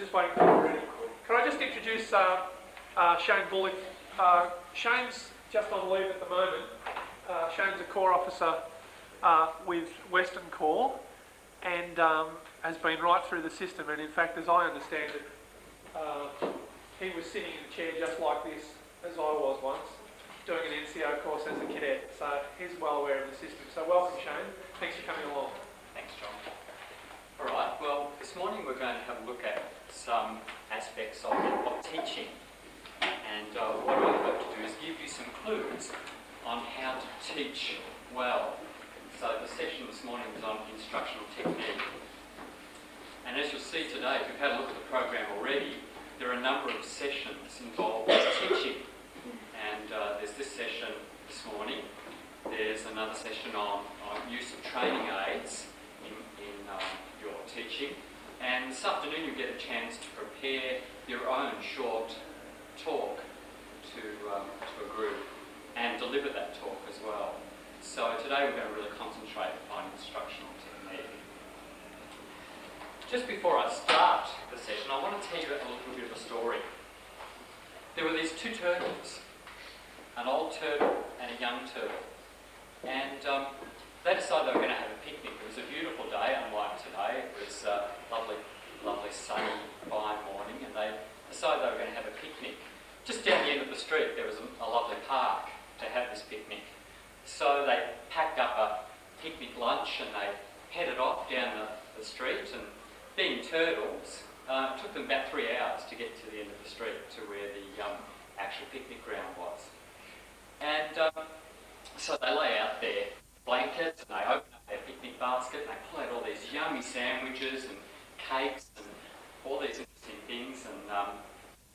just waiting for you ready. Can I just introduce Shane Bullock? Shane's just on leave at the moment. Shane's a Corps officer with Western Corps and has been right through the system. And in fact, as I understand it, he was sitting in a chair just like this, as I was once, doing an NCO course as a cadet. So he's well aware of the system. So welcome, Shane. Thanks for coming along. Thanks, John. All right, well, this morning we're going to have a look at some aspects of teaching. And what I hope to do is give you some clues on how to teach well. So the session this morning was on instructional technique. And as you'll see today, if you've had a look at the program already, there are a number of sessions involved with teaching. And there's this session this morning. There's another session on use of training aids in your teaching. And this afternoon you get a chance to prepare your own short talk to a group and deliver that talk as well. So today we're going to really concentrate on instructional technique. Just before I start the session, I want to tell you a little bit of a story. There were these two turtles, an old turtle and a young turtle. And they decided they were going to have a picnic. It was a beautiful day, unlike today. It was a lovely sunny, fine morning, and they decided they were going to have a picnic. Just down the end of the street, there was a lovely park to have this picnic. So they packed up a picnic lunch and they headed off down the street. And being turtles, it took them about 3 hours to get to the end of the street to where the actual picnic ground was. And so they lay out their blankets and they open up their picnic basket and they pull out all these yummy sandwiches and cakes and all these interesting things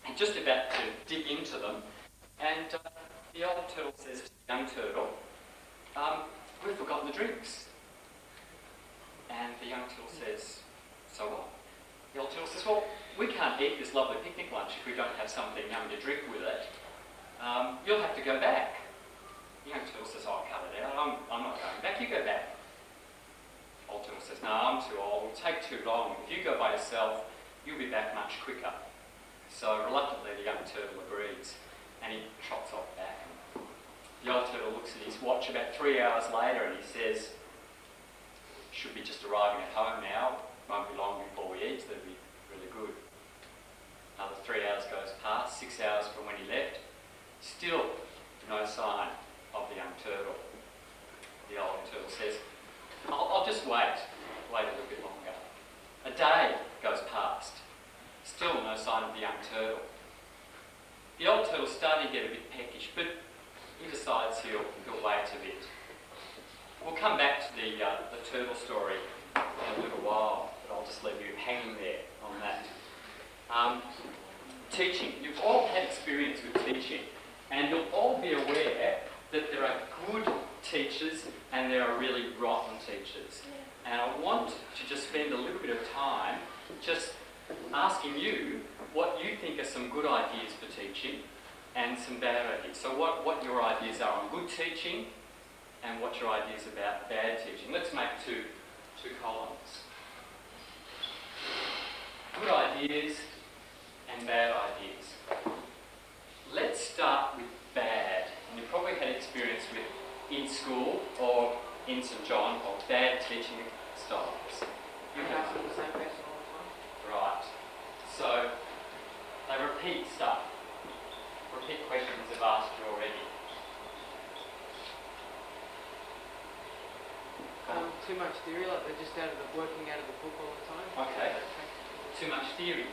and just about to dig into them. And the old turtle says to the young turtle, we've forgotten the drinks. And the young turtle says, so what? The old turtle says, well, we can't eat this lovely picnic lunch if we don't have something yummy to drink with it. You'll have to go back. The young turtle says, oh, I'll cut it out. I'm not going back. You go back. Old turtle says, no, I'm too old. It'll take too long. If you go by yourself, you'll be back much quicker. So reluctantly, the young turtle agrees, and he trots off back. The old turtle looks at his watch about 3 hours later, and he says, should be just arriving at home now. Won't be long before we eat. That'll be really good. Another 3 hours goes past, 6 hours from when he left. Still no sign of the young turtle. The old turtle says, I'll just wait a little bit longer. A day goes past. Still no sign of the young turtle. The old turtle's starting to get a bit peckish, but he decides he'll wait a bit. We'll come back to the turtle story in a little while, but I'll just leave you hanging there on that. Teaching. You've all had experience with teaching, and you'll all be aware that there are good teachers and there are really rotten teachers. And I want to just spend a little bit of time just asking you what you think are some good ideas for teaching and some bad ideas. So what your ideas are on good teaching and what your ideas about bad teaching. Let's make two columns. Good ideas and bad ideas. Let's start with bad. And you've probably had experience with in school or in St John of bad teaching styles. You guys do the same person all the time? Right. So they repeat stuff. Repeat questions they've asked you already. Too much theory, like they're just working out of the book all the time. Okay. Too much theory.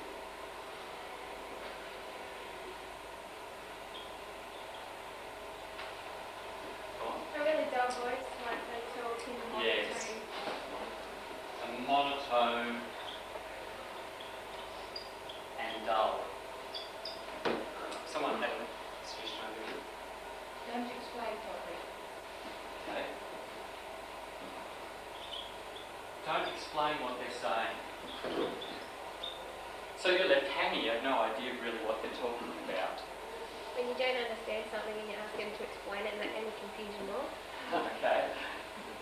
A really dull voice, like they talk in a monotone. Yes. A monotone and dull. Someone had a switch on video. Don't explain properly. Okay. Don't explain what they're saying. So you're left hanging, you have no idea really what they're talking about. When you don't understand something and you ask them to explain it, and you confuse you more. Okay.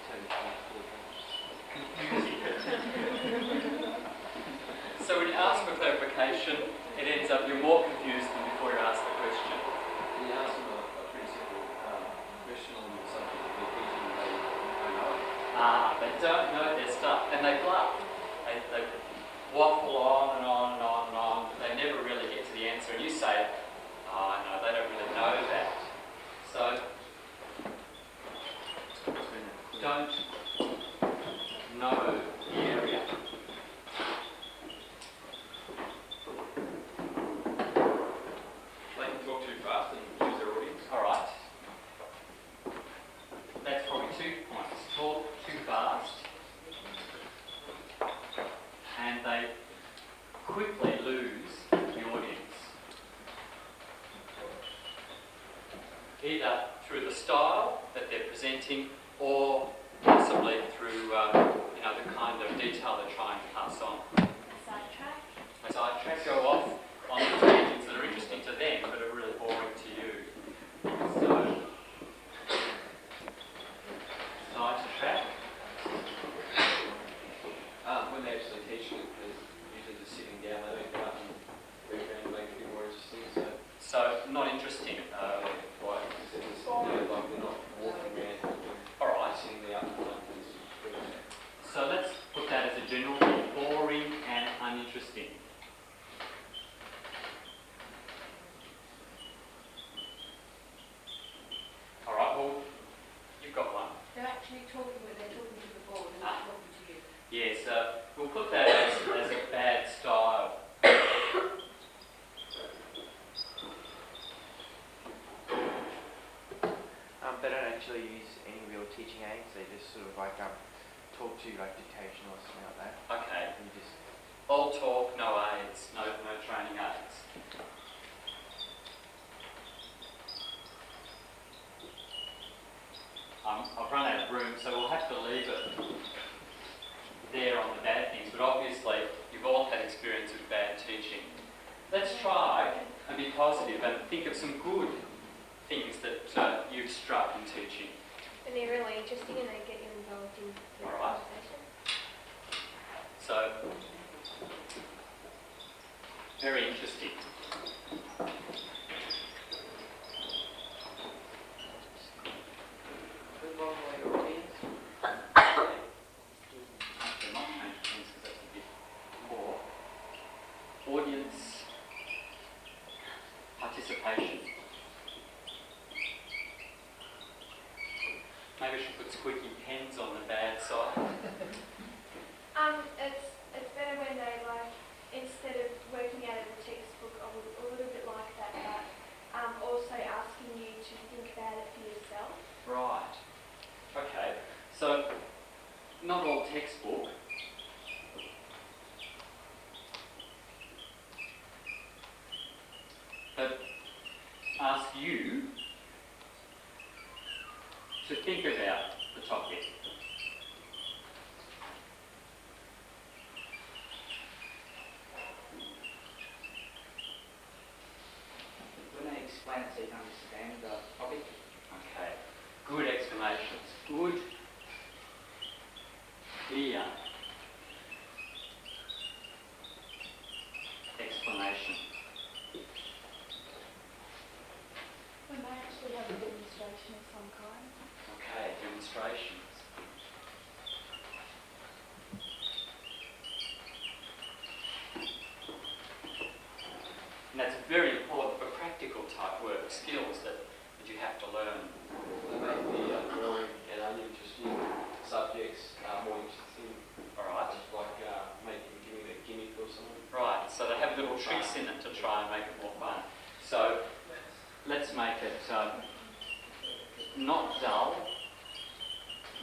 Confusing. So when you ask for clarification, explanation, it ends up you're more confused than before you ask the question. You ask them a pretty simple question on the subject of their teaching and they don't know it. They don't know their stuff and they bluff. They waffle on and on and on and on, but they never really get to the answer. And you say, oh no, they don't really know that. So, don't know the area. They can talk too fast and lose their audience. Alright. That's probably 2 points. Talk too fast. And they quickly lose the audience. Either through the style that they're presenting or possibly through the kind of detail they're trying to pass on. Sidetrack. A sidetrack, go off on the tangents that are interesting to them but are really boring to you. So, sidetrack. When they actually teach it, they're usually just sitting down, they don't go out and read around and make it a bit more interesting. So, not interesting. Like they're not walking around, Alright. sitting there up in front. So let's put that as a general rule, boring and uninteresting. Alright, well, you've got one. They're actually talking when they're talking to the board and not talking to you. Yes, we'll put that as a bad style. They don't actually use any real teaching aids. They just sort of like talk to you like dictation or something like that. Okay. And you just All talk, no aids, no training aids. I've run out of room, so we'll have to leave it there on the bad things, but obviously you've all had experience with bad teaching. Let's try and be positive and think of some good things that you've struck in teaching. And they're really interesting and they get you involved in the Alright. conversation. So, very interesting. good long way audience. Actually, not change things because that's a bit more. Audience participation. Maybe we should put squeaky pens on the bad side. It's better when they instead of working out of the textbook, a little bit like that, but also asking you to think about it for yourself. Right. Okay. So, not all textbook. But ask you to think about the topic. When they explain it so you can understand the topic. Okay. Good explanations. Good, clear explanation. When they actually have a demonstration of some kind. Okay, demonstrations. And that's very important for practical type work, skills that you have to learn. They make the boring and uninteresting subjects more interesting. Alright. Just like giving it a gimmick or something. Right, so they have little tricks in it to try and make it more fun. So let's make it not dull,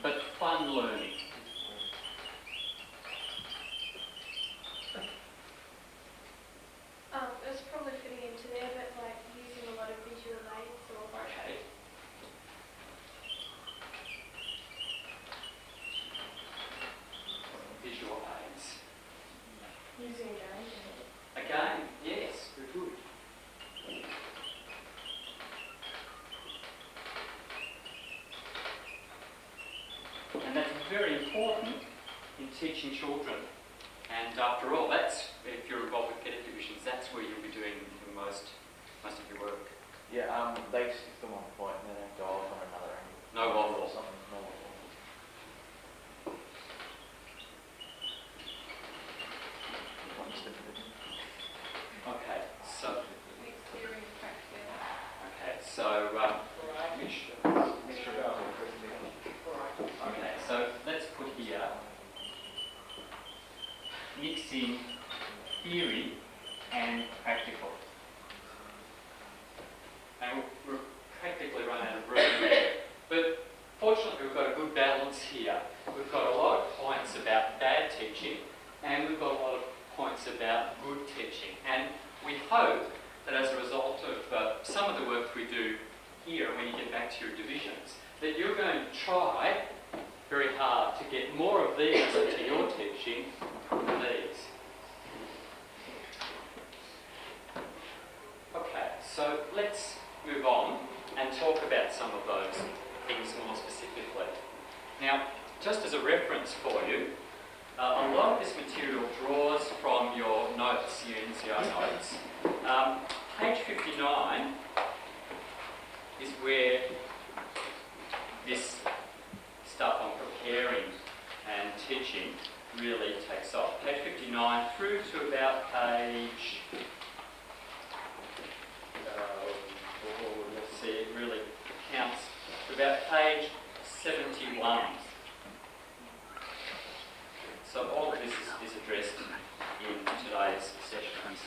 but fun learning. It's probably fitting into there, but using a lot of visual aids or Okay. Visual aids. using a game. Again, yes, very good. And that's very important in teaching children. And after all, that's, if you're involved with cadet divisions, that's Yeah, they stick to one point and then they go off on another angle. No waffle. Or something, no waffle. Okay, so, Mixed theory and practice. okay, so, okay, so let's put here mixing theory and practical. And we'll practically run out of room there. But fortunately we've got a good balance here. We've got a lot of points about bad teaching and we've got a lot of points about good teaching. And we hope that as a result of some of the work we do here when you get back to your divisions, that you're going to try very hard to get more of these into your teaching than these. Okay, so let's move on and talk about some of those things more specifically. Now, just as a reference for you, a lot of this material draws from your notes, your NCO notes. Page 59 is where this stuff on preparing and teaching really takes off. Page 59 through to about page, let's see, it really counts to about page 71. So all of this is addressed in today's sessions.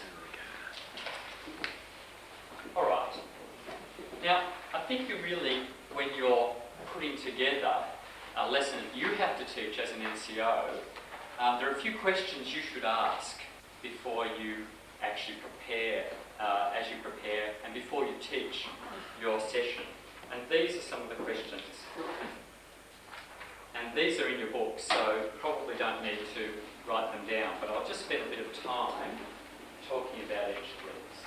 All right. Now, I think you really, when you're putting together a lesson that you have to teach as an NCO, there are a few questions you should ask before you actually prepare, as you prepare, and before you teach your session. And these are some of the questions. And these are in your book, so probably don't need to write them down, but I'll just spend a bit of time talking about each of these.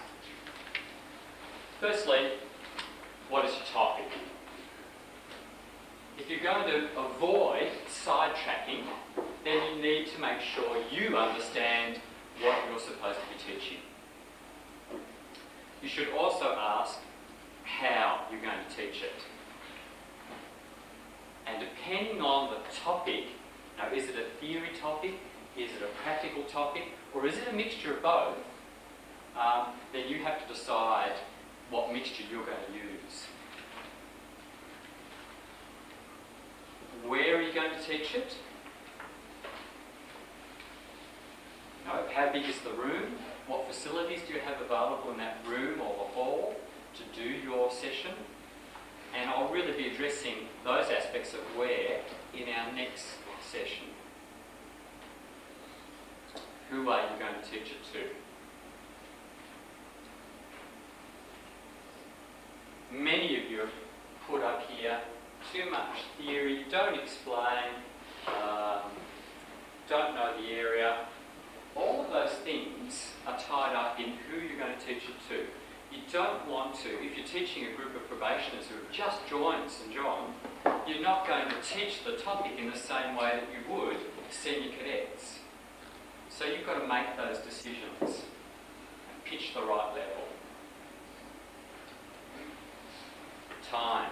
Firstly, what is your topic? If you're going to avoid sidetracking, then you need to make sure you understand what you're supposed to be teaching. You should also ask how you're going to teach it. And depending on the topic, now is it a theory topic, is it a practical topic, or is it a mixture of both, then you have to decide what mixture you're going to use. Where are you going to teach it? How big is the room? What facilities do you have available in that room or the hall to do your session? And I'll really be addressing those aspects of where in our next session. Who are you going to teach it to? Many of you have put up here too much theory, don't explain, don't know the area. All of those things are tied up in who you're going to teach it to. You don't want to, if you're teaching a group of probationers who have just joined St John, you're not going to teach the topic in the same way that you would senior cadets. So you've got to make those decisions and pitch the right level. Time.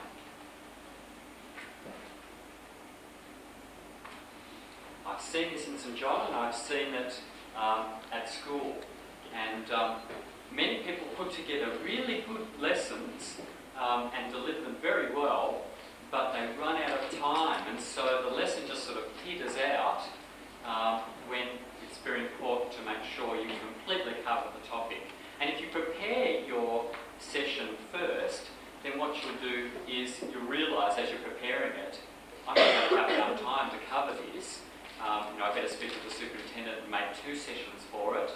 I've seen this in St John and I've seen it at school. And many people put together really good lessons and deliver them very well, but they run out of time, and so the lesson just sort of peters out when it's very important to make sure you completely cover the topic. And if you prepare your session first, then what you'll do is you'll realise as you're preparing it, I'm not going to have enough time to cover this. I better speak to the superintendent and make 2 sessions for it,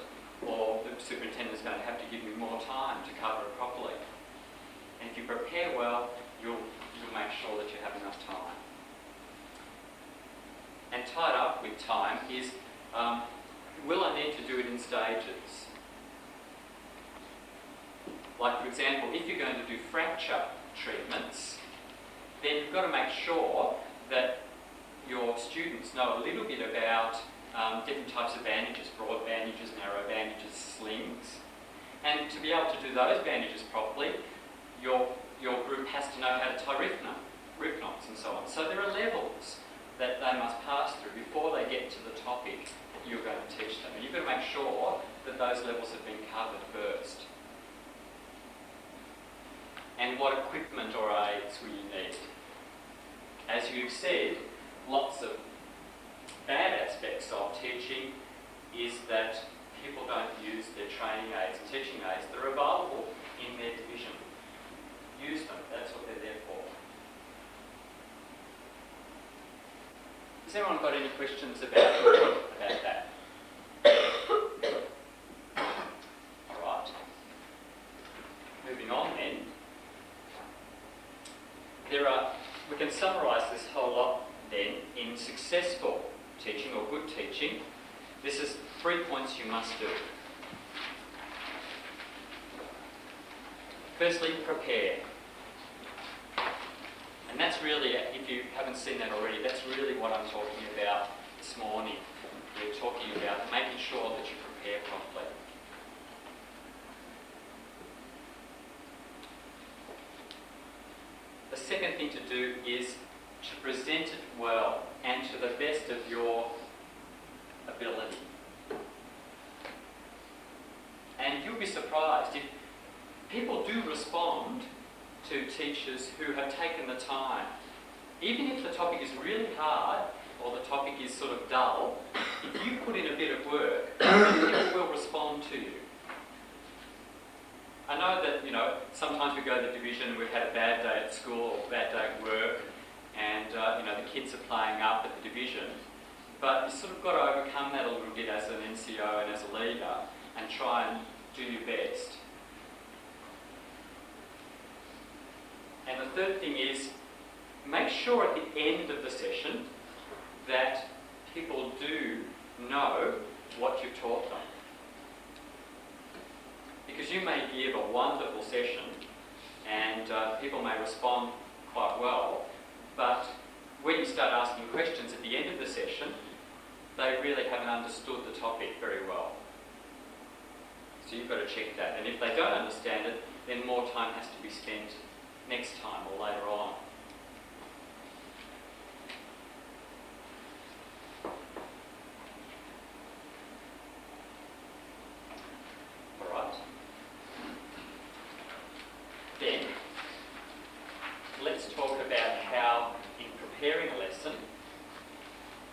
or the superintendent's going to have to give me more time to cover it properly. And if you prepare well, you'll make sure that you have enough time. And tied up with time is, will I need to do it in stages? Like, for example, if you're going to do fracture treatments, then you've got to make sure that your students know a little bit about different types of bandages, broad bandages, narrow bandages, slings. And to be able to do those bandages properly, your group has to know how to tie rip knots and so on. So there are levels that they must pass through before they get to the topic that you're going to teach them. And you've got to make sure that those levels have been covered first. And what equipment or aids will you need? As you've said, lots of bad aspects of teaching is that people don't use their training aids and teaching aids that are available in their division. Use them, that's what they're there for. Has anyone got any questions about that? Alright. Moving on then. We can summarise this whole lot then in successful teaching or good teaching. This is 3 points you must do. Firstly, prepare. And that's really, if you haven't seen that already, that's really what I'm talking about this morning. We're talking about making sure that you prepare properly. The second thing to do is to present it well and to the best of your ability. And you'll be surprised if people do respond to teachers who have taken the time. Even if the topic is really hard or the topic is sort of dull, if you put in a bit of work, people will respond to you. I know that, sometimes we go to the division and we've had a bad day at school or a bad day at work and, the kids are playing up at the division. But you sort of got to overcome that a little bit as an NCO and as a leader and try and do your best. And the third thing is, make sure at the end of the session that people do know what you've taught them. Because you may give a wonderful session and people may respond quite well, but when you start asking questions at the end of the session, they really haven't understood the topic very well. So you've got to check that. And if they don't understand it, then more time has to be spent next time or later on. Alright. Then, let's talk about how, in preparing a lesson,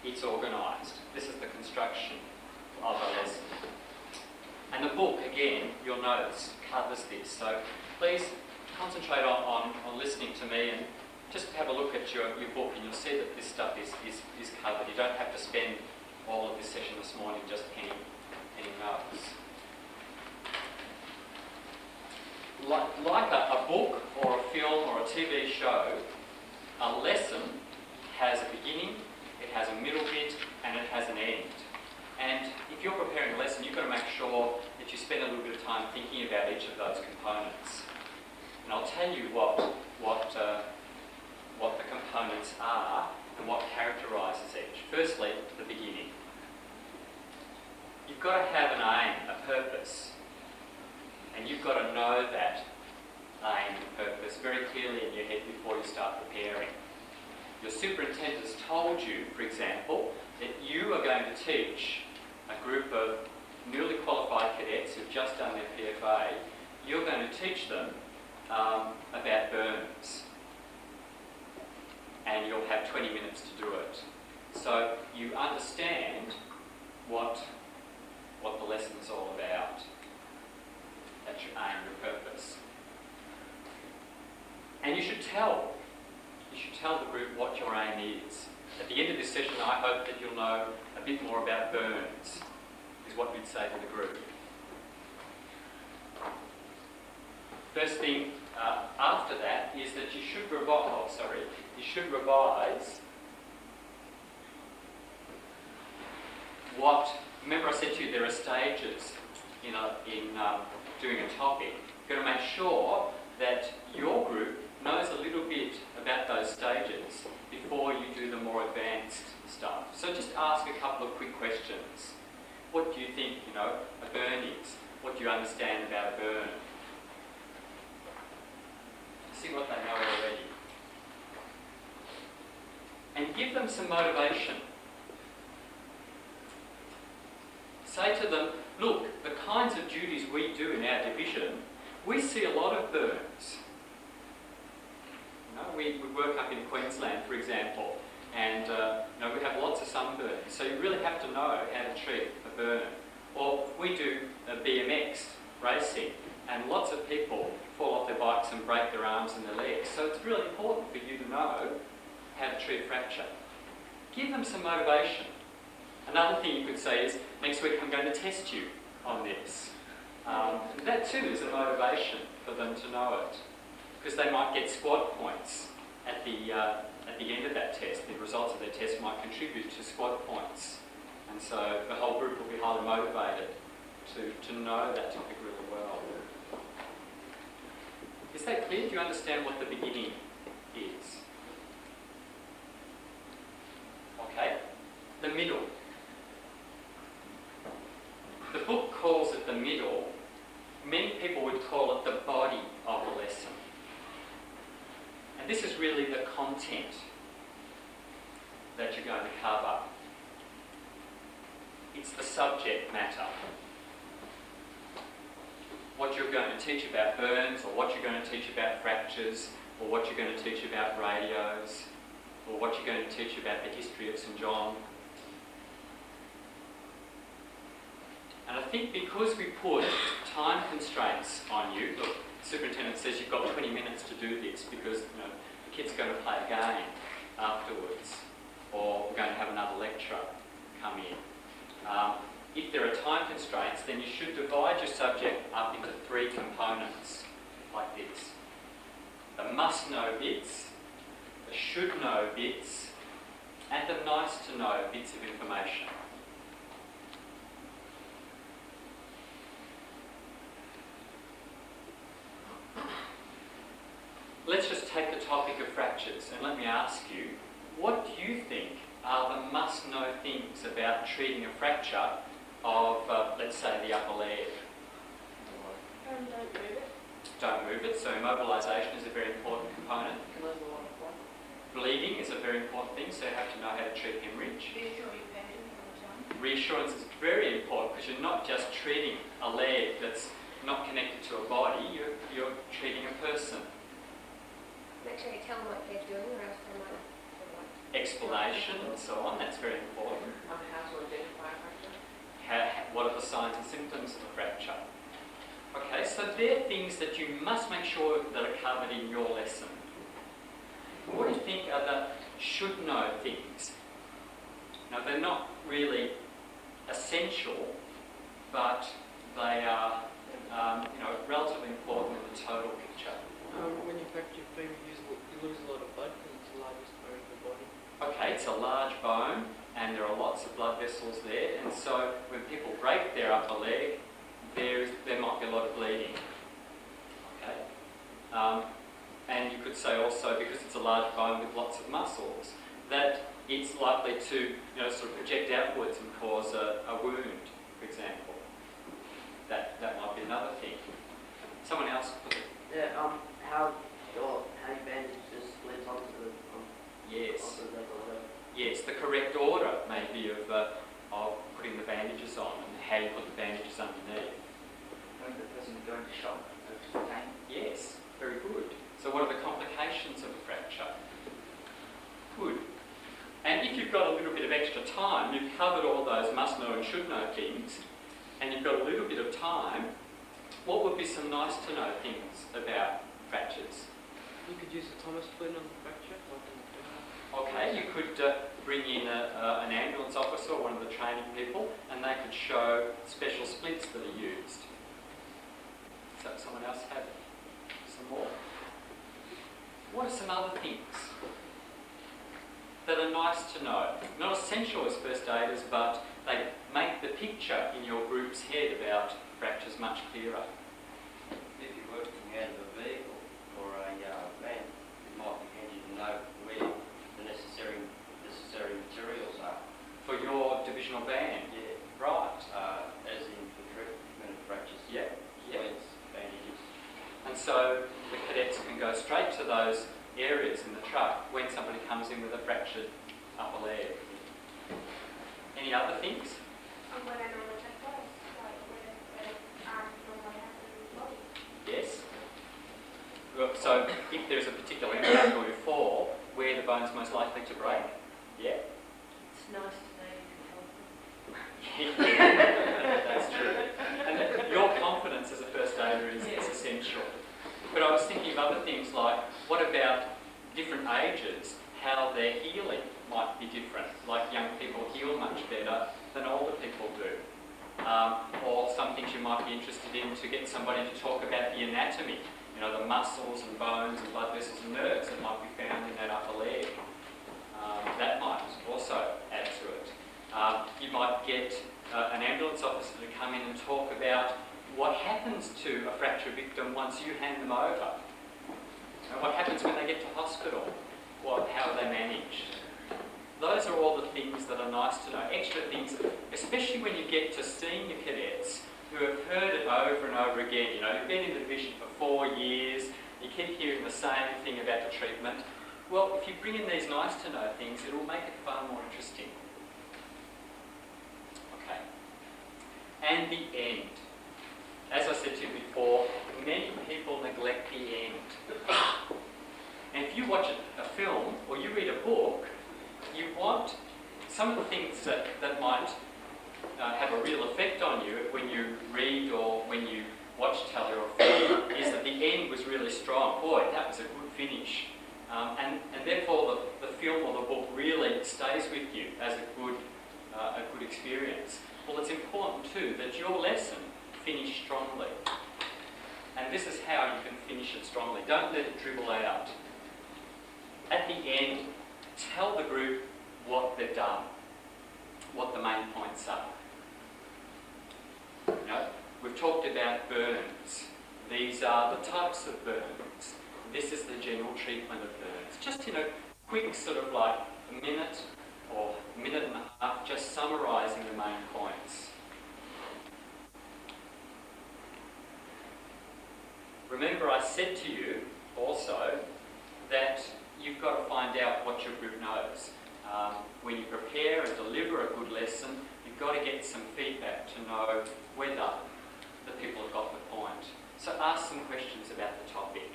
it's organised. This is the construction of a lesson. And the book, again, you'll notice, covers this. So please concentrate on listening to me and just have a look at your book and you'll see that this stuff is covered. You don't have to spend all of this session this morning just penning notes. Like a book or a film or a TV show, a lesson has a beginning, it has a middle bit, and it has an end. And if you're preparing a lesson, you've got to make sure that you spend a little bit of time thinking about each of those components. And I'll tell you what the components are and what characterises each. Firstly, the beginning. You've got to have an aim, a purpose. And you've got to know that aim and purpose very clearly in your head before you start preparing. Your superintendent has told you, for example, that you are going to teach a group of newly qualified cadets who've just done their PFA. You're going to teach them about burns. And you'll have 20 minutes to do it. So you understand what the lesson's all about. That's your aim, your purpose. And you should tell the group what your aim is. At the end of this session, I hope that you'll know a bit more about burns, is what we'd say to the group. First thing after that is that you should revise what, remember I said to you there are stages in doing a topic. You've got to make sure that your group knows a little bit about those stages before you do the more advanced stuff. So just ask a couple of quick questions. What do you think, a burn is? What do you understand about a burn? see what they know already. And give them some motivation. Say to them, look, the kinds of duties we do in our division, we see a lot of burns. We work up in Queensland, for example, and we have lots of sunburns, so you really have to know how to treat a burn. Or we do BMX racing, and lots of people fall off their bikes and break their arms and their legs, so it's really important for you to know how to treat a fracture. Give them some motivation. Another thing you could say is, next week I'm going to test you on this. That too is a motivation for them to know it, because they might get squad points at the end of that test. The results of their test might contribute to squad points, and so the whole group will be highly motivated to know that topic really well. Is that clear? Do you understand what the beginning is? Okay, the middle. The book calls it the middle. Many people would call it the body of the lesson. And this is really the content that you're going to cover. It's the subject matter. What you're going to teach about burns, or what you're going to teach about fractures, or what you're going to teach about radios, or what you're going to teach about the history of St John. And I think because we put time constraints on you, look, the superintendent says you've got 20 minutes to do this because the kid's going to play a game afterwards, or we're going to have another lecturer come in. If there are time constraints, then you should divide your subject up into 3 components, like this. The must-know bits, the should-know bits, and the nice-to-know bits of information. Let's just take the topic of fractures, and let me ask you, what do you think are the must-know things about treating a fracture of, let's say, the upper leg? Don't move it. Don't move it, so immobilisation is a very important component. Bleeding is a very important thing, so you have to know how to treat hemorrhage. Reassurance is very important because you're not just treating a leg that's not connected to a body, you're treating a person. Make sure you tell them what they're doing, or else they might. Explanation and so on, that's very important. On how to identify a fracture. What are the signs and symptoms of a fracture? Okay, so they're things that you must make sure that are covered in your lesson. What do you think are the should-know things? Now, they're not really essential, but they are relatively important in the total picture. When you fracture your femur, you lose a lot of blood because it's the largest bone in the body. Okay, it's a large bone and there are lots of blood vessels there, and so when people break their upper leg, there might be a lot of bleeding. Okay, and you could say also, because it's a large bone with lots of muscles, that it's likely to sort of project outwards and cause a wound, for example. That might be another thing. Someone else put it. Yeah, how your bandage just splits onto the Yes. onto the leg or whatever. Yes, the correct order maybe of putting the bandages on and how you put the bandages underneath. When the person is going to shock, it's pain. Yes, very good. So what are the complications of a fracture? Good. And if you've got a little bit of extra time, you've covered all those must-know and should-know things, and you've got a little bit of time, what would be some nice-to-know things about fractures? You could use a Thomas splint on the fracture. Okay, you could bring in an ambulance officer or one of the training people, and they could show special splints that are used. So someone else have some more? What are some other things that are nice to know? Not essential as first aiders, but they make the picture in your group's head about fractures much clearer. If you're working out of a vehicle or a van, it might be handy to know where the necessary materials are. For your divisional band? Yeah. Right. As in for treatment of fractures. Yeah. Yeah. Splints, bandages. And so the cadets can go straight to those areas in the truck when somebody comes in with a fractured upper leg. Any other things? And when I normally check those, like where normally happen in the body. Yes. Well, so if there's a particular impact or you fall, where the bone's most likely to break? Yeah. It's nice to know you can help them. That's true. And your confidence as a first aider is essential. But I was thinking of other things like, what about different ages, how their healing might be different. Like young people heal much better than older people do. Or some things you might be interested in to get somebody to talk about the anatomy, you know, the muscles and bones and blood vessels and nerves that might be found in that upper leg. That might also add to it. You might get an ambulance officer to come in and talk about what happens to a fracture victim once you hand them over. And what happens when they get to hospital? How are they managed? Those are all the things that are nice to know. Extra things, especially when you get to senior cadets who have heard it over and over again. You know, you've been in the division for 4 years, you keep hearing the same thing about the treatment. Well, if you bring in these nice to know things, it will make it far more interesting. Okay. And the end. As I said to you before, many people neglect the end. And if you watch a film or you read a book, you want some of the things that might have a real effect on you when you read or when you watch telly or film is that the end was really strong. Boy, that was a good finish. And therefore the film or the book really stays with you as a good experience. Well, it's important too that your lesson finish strongly. And this is how you can finish it strongly. Don't let it dribble out. At the end, tell the group what they've done, what the main points are. You know, we've talked about burns. These are the types of burns. This is the general treatment of burns. Just, you know, quick sort of like a minute or a minute and a half just summarising the main points. Remember, I said to you also that you've got to find out what your group knows. When you prepare and deliver a good lesson, you've got to get some feedback to know whether the people have got the point. So ask some questions about the topic.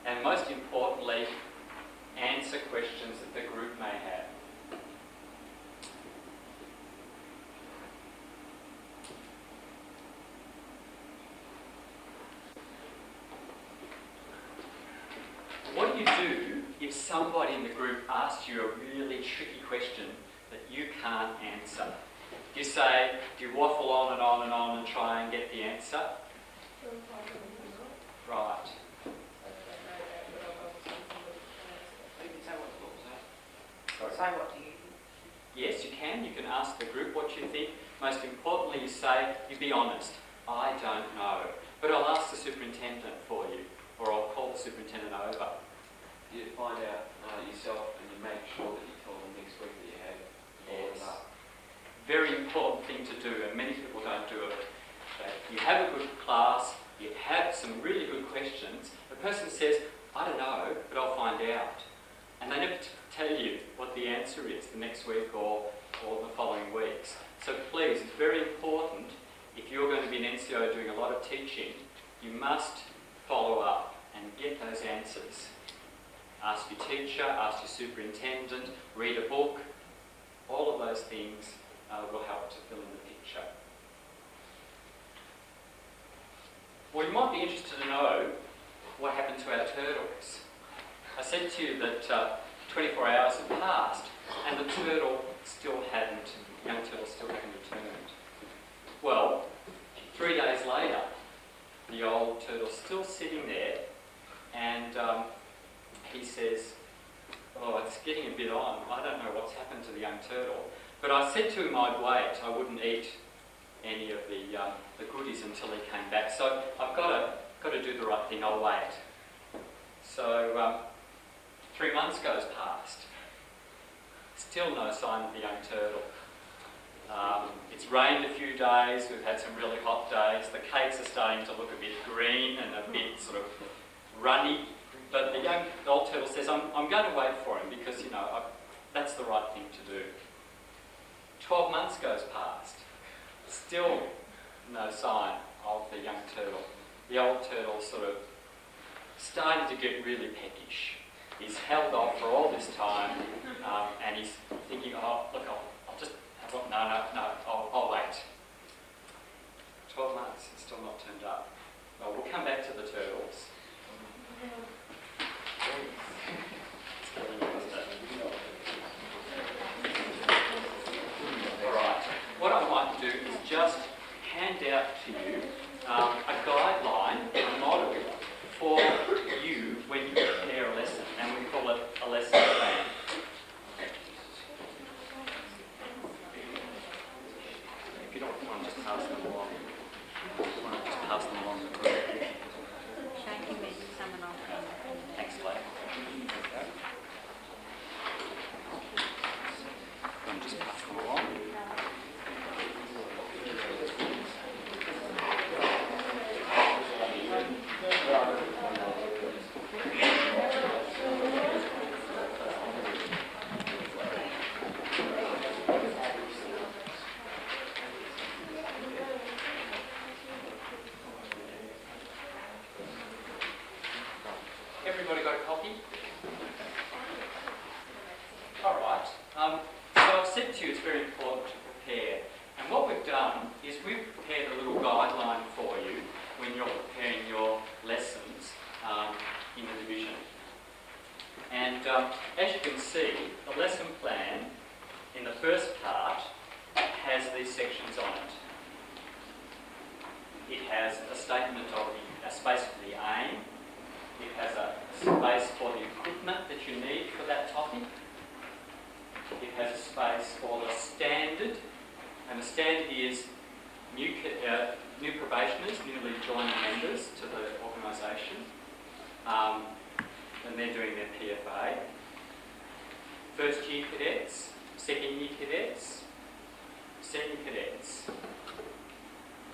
And most importantly, answer questions that the group may have. What do you do if somebody in the group asks you a really tricky question that you can't answer? Do you say, do you waffle on and on and on and try and get the answer? Right. You can say what the book says. Sorry. Say what do you think? Yes, you can. You can ask the group what you think. Most importantly, you be honest. I don't know. But I'll ask the superintendent for you, or I'll call the superintendent over. You find out yourself and you make sure that you tell them next week that you have all Yes. it up. Very important thing to do, and many people don't do it. You have a good class, you have some really good questions. The person says, I don't know, but I'll find out. And they never tell you what the answer is the next week or the following weeks. So please, it's very important, if you're going to be an NCO doing a lot of teaching, you must follow up and get those answers. Ask your teacher, ask your superintendent, read a book. All of those things will help to fill in the picture. Well, you might be interested to know what happened to our turtles. I said to you that 24 hours had passed and the young turtle still hadn't returned. Well, 3 days later, the old turtle's still sitting there and he says, oh, it's getting a bit on. I don't know what's happened to the young turtle. But I said to him I'd wait. I wouldn't eat any of the goodies until he came back. So I've got to do the right thing. I'll wait. So 3 months goes past. Still no sign of the young turtle. It's It's rained a few days, we've had some really hot days, the cakes are starting to look a bit green and a bit sort of runny, but the old turtle says, I'm going to wait for him because, you know, that's the right thing to do. 12 months goes past, still no sign of the young turtle. The old turtle sort of starting to get really peckish. He's held off for all this time, and he's thinking, oh, look, I'll just have a, no, I'll wait. 12 months, it's still not turned up. Well, we'll come back to the turtles. Alright, what I might do is just hand out to you a guideline, a model for you when you prepare a lesson, and we call it a lesson plan. If you don't want to just pass them along, just pass them along the group. Thank you, someone on Thanks, Clay. And just pass them along. Everybody got a copy? All right. So I've said to you it's very important to prepare. And what we've done is we've prepared a little guideline for you when you're preparing your lessons in the division. And as you can see, the lesson plan in the first part has these sections on it. It has a statement of a space for the aim. It has a space for the equipment that you need for that topic. It has a space for the standard, and the standard is new probationers, newly joined members to the organisation, and they're doing their PFA. First year cadets, second year cadets, senior cadets.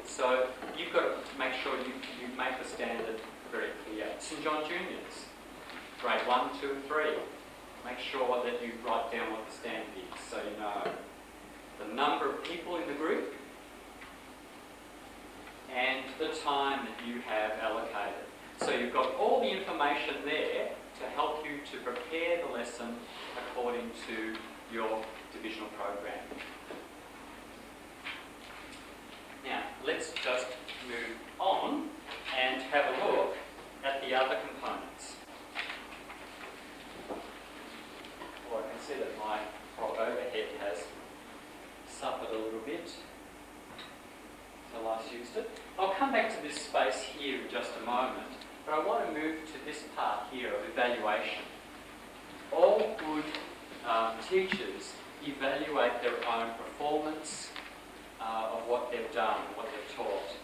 So you've got to make sure you make the standard very clear. St John Juniors, grade 1, 2 and 3. Make sure that you write down what the standard is so you know the number of people in the group and the time that you have allocated. So you've got all the information there to help you to prepare the lesson according to your divisional program. Now, let's just move on and have a look at the other components. Well, I can see that my overhead has suffered a little bit since I last used it. I'll come back to this space here in just a moment, but I want to move to this part here of evaluation. All good teachers evaluate their own performance of what they've done, what they've taught.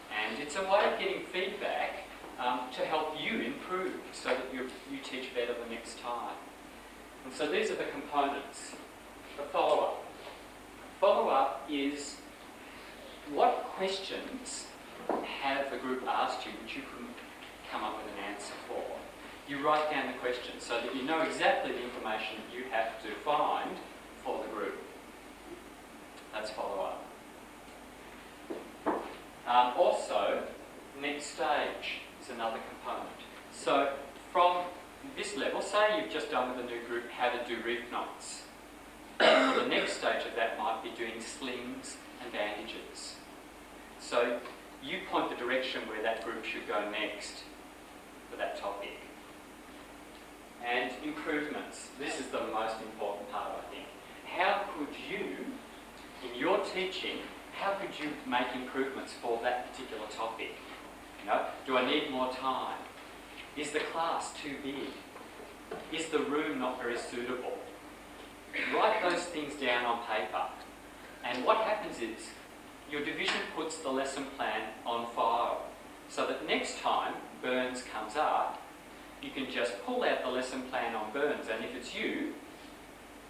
And it's a way of getting feedback to help you improve so that you teach better the next time. And so these are the components. The follow-up. Follow-up is what questions have the group asked you which you couldn't come up with an answer for. You write down the questions so that you know exactly the information that you have to find for the group. That's follow-up. Also, next stage is another component. So from this level, say you've just done with a new group how to do reef knots. The next stage of that might be doing slings and bandages. So you point the direction where that group should go next for that topic. And improvements. This is the most important part, I think. How could you, in your teaching, how could you make improvements for that particular topic? You know, do I need more time? Is the class too big? Is the room not very suitable? Write those things down on paper. And what happens is, your division puts the lesson plan on file, so that next time Burns comes up, you can just pull out the lesson plan on Burns, and if it's you,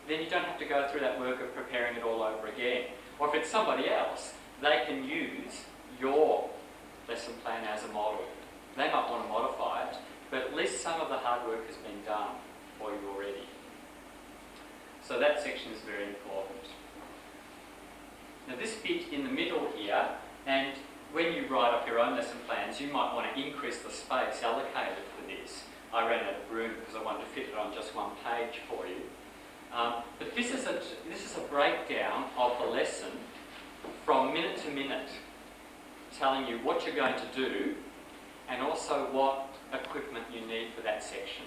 then you don't have to go through that work of preparing it all over again. Or if it's somebody else, they can use your lesson plan as a model. They might want to modify it, but at least some of the hard work has been done for you already. So that section is very important. Now this bit in the middle here, and when you write up your own lesson plans, you might want to increase the space allocated for this. I ran out of room because I wanted to fit it on just one page for you. But this is a breakdown of the lesson from minute to minute, telling you what you're going to do and also what equipment you need for that section.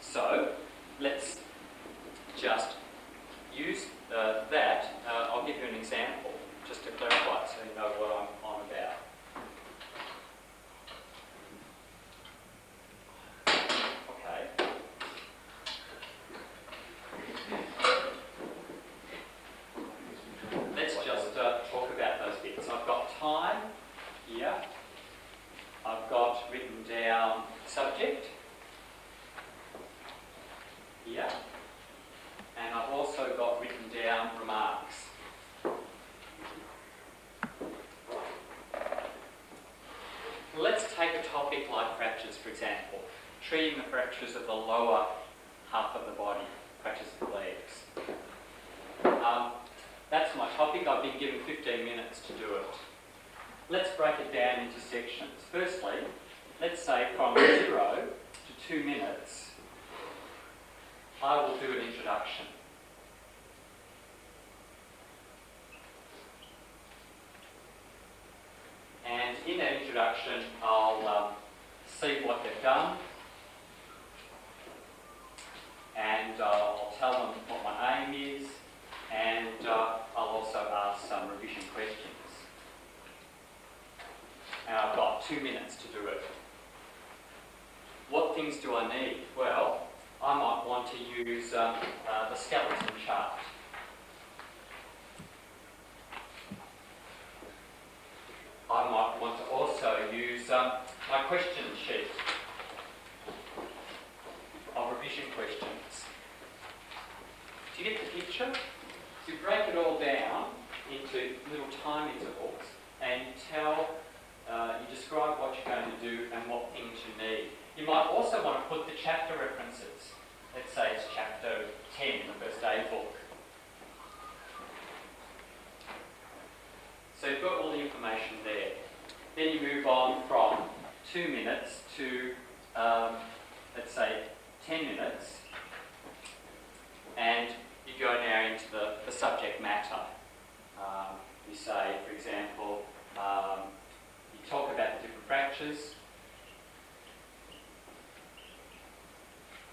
So let's just use that. I'll give you an example just to clarify so you know what I'm on about. Okay. Let's just talk about those bits. I've got time here. I've got written down subject here. And I've also got written down remarks. Let's take a topic like fractures, for example. Treating the fractures of the lower half of the body, fractures of the legs. That's my topic. I've been given 15 minutes to do it. Let's break it down into sections. Firstly, let's say from 0 to 2 minutes, I will do an introduction. And in that introduction, I'll see what they've done, and I'll tell them what my aim is, and I'll also ask some revision questions. And I've got 2 minutes to do it. What things do I need? Well, I might want to use the skeleton chart. I might want to also use my question sheet of revision questions. Do you get the picture? So you break it all down into little time intervals and you describe what you're going to do and what things you need. You might also want to put the chapter references. Let's say it's chapter 10, the first aid book. So you've got all the information there. Then you move on from 2 minutes to, let's say, 10 minutes. And you go now into the subject matter. You say, for example, you talk about the different fractures.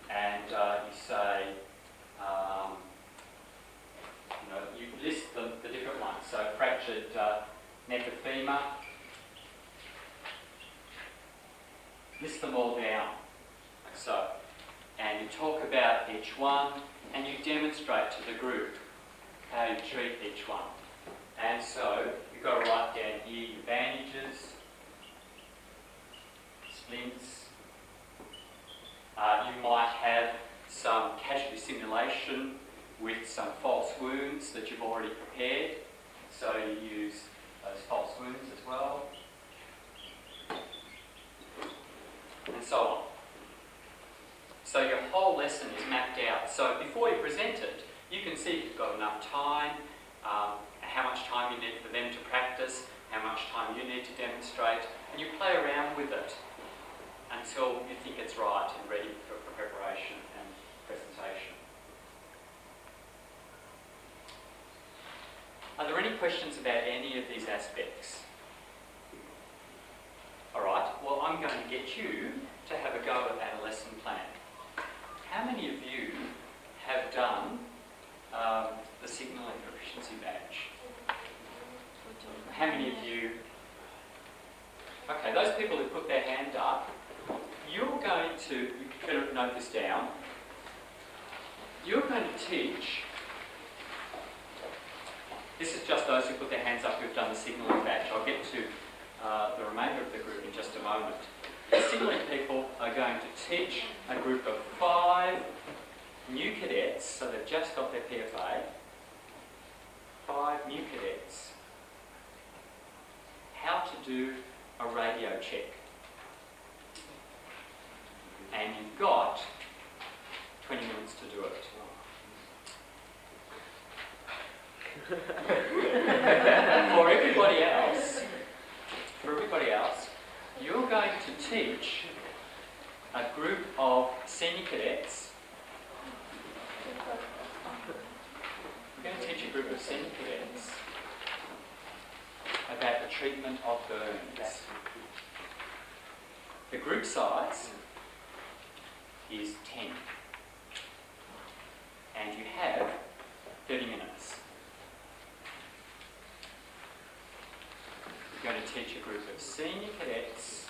And you say, you list the different ones. So fractured neck of femur. List them all down, like so. And you talk about each one, and you demonstrate to the group how you treat each one. And so you've got to write down here your bandages, splints. You might have some casualty simulation with some false wounds that you've already prepared. So you use those false wounds as well. And so on. So your whole lesson is mapped out. So before you present it, you can see if you've got enough time, how much time you need for them to practice, how much time you need to demonstrate, and you play around with it until you think it's right and ready for preparation and presentation. Are there any questions about any of these aspects? Alright, well I'm going to get you to have a go at a lesson plan. How many of you have done the signalling proficiency badge? How many of you? Okay, those people who put their hand up, you're going to, you better note this down, you're going to teach, this is just those who put their hands up who've done the signalling badge. I'll get to the remainder of the group in just a moment. The signalling people are going to teach a group of 5 new cadets, so they've just got their PFA, 5 new cadets how to do a radio check. And you've got 20 minutes to do it. For everybody else, you're going to teach a group of senior cadets. We're going to teach a group of senior cadets about the treatment of burns. The group size is 10. And you have 30 minutes. You're going to teach a group of senior cadets,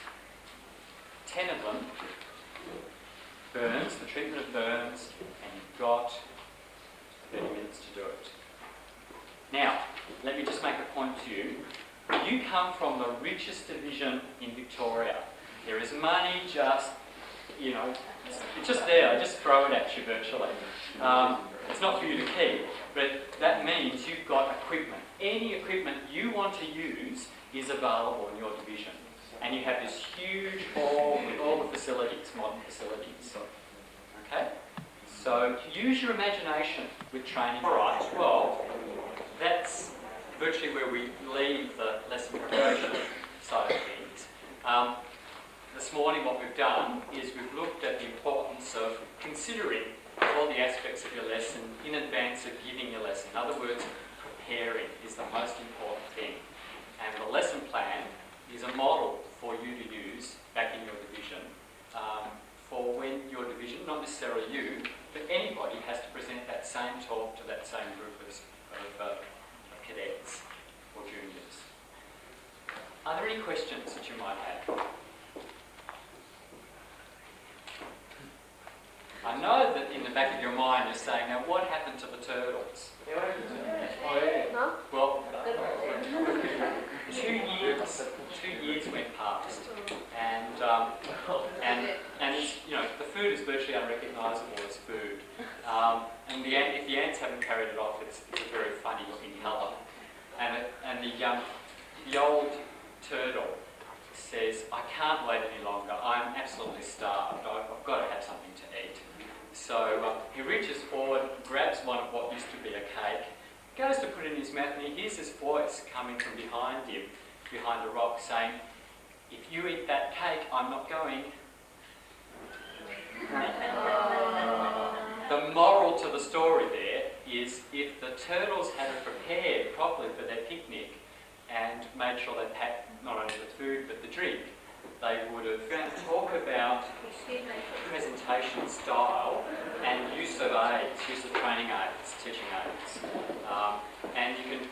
10 of them, burns, the treatment of burns, and you've got 30 minutes to do it. Now, let me just make a point to you. You come from the richest division in Victoria. There is money just, it's just there. I just throw it at you virtually. It's not for you to keep, but that means you've got equipment. Any equipment you want to use is available in your division. And you have this huge hall with all the facilities, modern facilities. Okay? So use your imagination with training. Alright, well, that's virtually where we leave the lesson preparation side of things. This morning what we've done is we've looked at the importance of considering all the aspects of your lesson in advance of giving your lesson. In other words, preparing is the most important thing. And the lesson plan is a model for you to use back in your division for when your division, not necessarily you, but anybody has to present that same talk to that same group of cadets or juniors. Are there any questions that you might have? I know that in the back of your mind you're saying, now what happened to the turtles? Well, 2 years went past, and it's, the food is virtually unrecognisable as food. And if the ants haven't carried it off, it's a very funny looking colour. And the old turtle says, I can't wait any longer. I'm absolutely starved. I've got to have something to eat. So he reaches forward, grabs one of what used to be a cake, goes to put it in his mouth, and he hears this voice coming from behind him, behind a rock, saying, if you eat that cake, I'm not going. The moral to the story there is if the turtles had prepared properly for their picnic and made sure they packed not only the food but the drink, they would have going to talk about presentation style and use of aids, use of training aids, teaching aids. And you can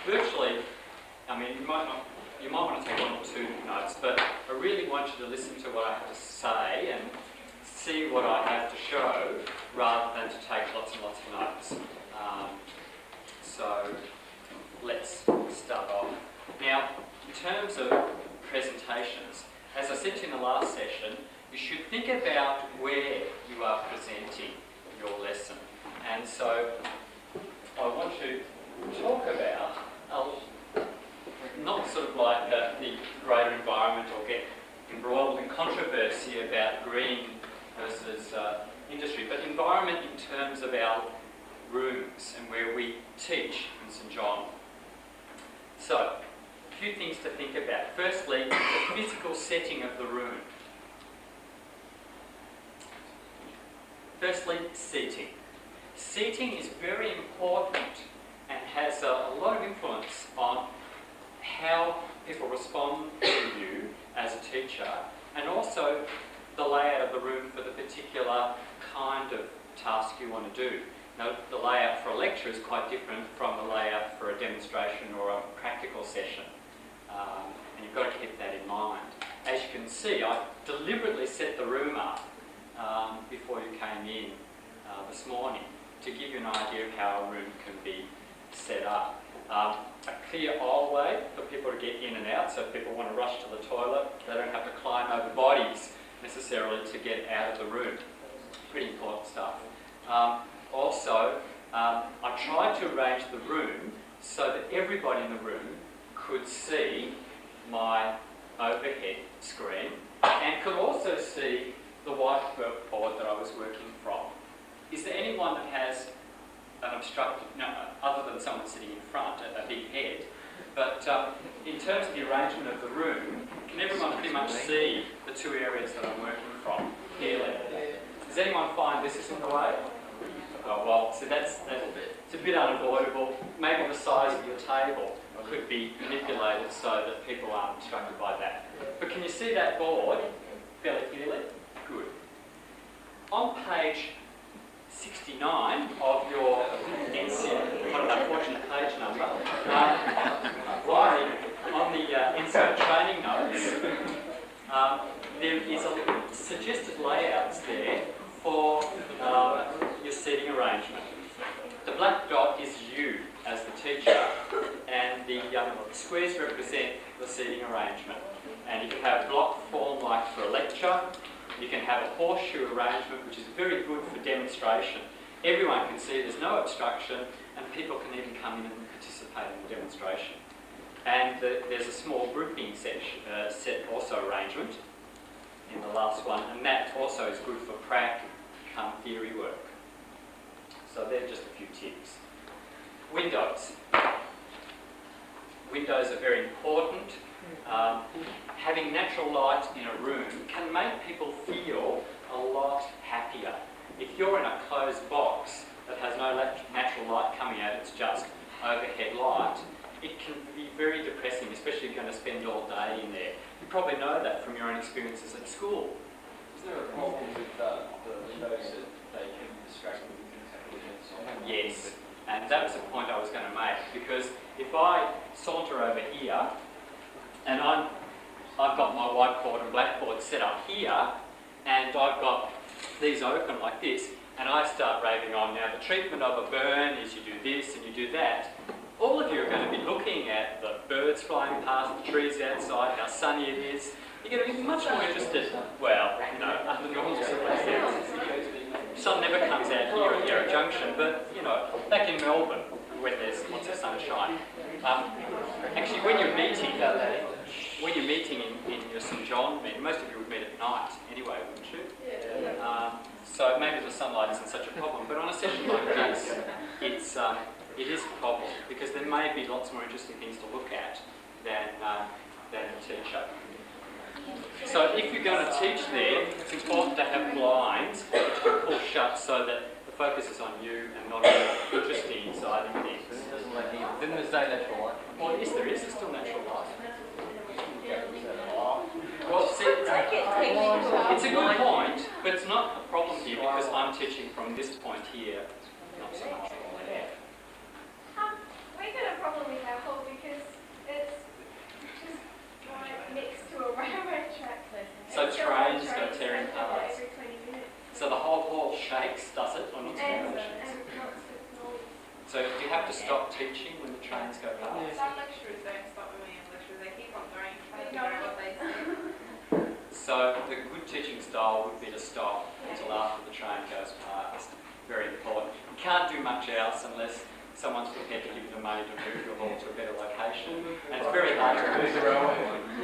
virtually, you might want to take 1 or 2 notes, but I really want you to listen to what I have to say and see what I have to show rather than to take lots and lots of notes. So let's start off. Now, in terms of presentations, as I said to you in the last session, you should think about where you are presenting your lesson. And so I want to talk about, not sort of like the greater environment or get embroiled in controversy about green versus industry, but environment in terms of our rooms and where we teach in St John. So, a few things to think about. Firstly, the physical setting of the room. Firstly, seating. Seating is very important and has a lot of influence on how people respond to you as a teacher, and also the layout of the room for the particular kind of task you want to do. Now, the layout for a lecture is quite different from the layout for a demonstration or a practical session. And you've got to keep that in mind. As you can see, I deliberately set the room up before you came in this morning to give you an idea of how a room can be set up. A clear aisleway for people to get in and out, so if people want to rush to the toilet, they don't have to climb over bodies necessarily to get out of the room. Pretty important stuff. Also, I tried to arrange the room so that everybody in the room could see my overhead screen and could also see the whiteboard that I was working from. Is there anyone that has an obstructed, no, other than someone sitting in front, a big head, but in terms of the arrangement of the room, can everyone pretty much see the two areas that I'm working from clearly? Does anyone find this is in the way? Oh, well, so it's a bit unavoidable. Maybe the size of your table could be manipulated so that people aren't obstructed by that. But can you see that board fairly clearly? Good. On page 69 of your NCERT, what an unfortunate page number, on the NCERT training notes, there is a suggested layouts there for your seating arrangement. The black dot is you as the teacher, and the squares represent the seating arrangement. And you can have block form like for a lecture. You can have a horseshoe arrangement, which is very good for demonstration. Everyone can see there's no obstruction, and people can even come in and participate in the demonstration. And there's a small grouping set also arrangement in the last one, and that also is good for prac come theory work. So they're just a few tips. Windows. Windows are very important. Having natural light in a room can make people feel a lot happier. If you're in a closed box that has no natural light coming out, it's just overhead light, it can be very depressing, especially if you're going to spend all day in there. You probably know that from your own experiences at school. Is there a problem with the windows that they can distract with things? Yes, and that was the point I was going to make, because if I saunter over here and I've got my whiteboard and blackboard set up here, and I've got these open like this, and I start raving on, now the treatment of a burn is you do this and you do that. All of you are going to be looking at the birds flying past, the trees outside, how sunny it is. You're going to be much more interested, well, you know, under normal circumstances. Sun never comes out here at Yarra Junction, but, you know, back in Melbourne, when there's lots of sunshine. Actually, when you're meeting in your St John meeting, most of you would meet at night anyway, wouldn't you? Yeah. So maybe the sunlight isn't such a problem, but on a session like this, it is a problem, because there may be lots more interesting things to look at than the teacher. So if you're going to teach there, it's important to have blinds which can pull shut so that the focus is on you and not on the interesting side of things. Then there's no natural light. Well, yes, there is. There's still natural light. Well, see, it's a good point, but it's not a problem here because I'm teaching from this point here, not so much from there. We got a problem with our hall because it's just right next to a railway track. So trains go tearing past. Every 20 minutes. So the whole hall shakes, does it, on its And vibrations? lots of noise. So do you have to stop teaching when the trains go past? Some lecturers don't stop when we have lecturers, they keep on going, they don't know what they say. So the good teaching style would be to stop until after the train goes past. Very important. You can't do much else unless someone's prepared to give you the money to move your hall to a better location. And it's very hard to move the railway.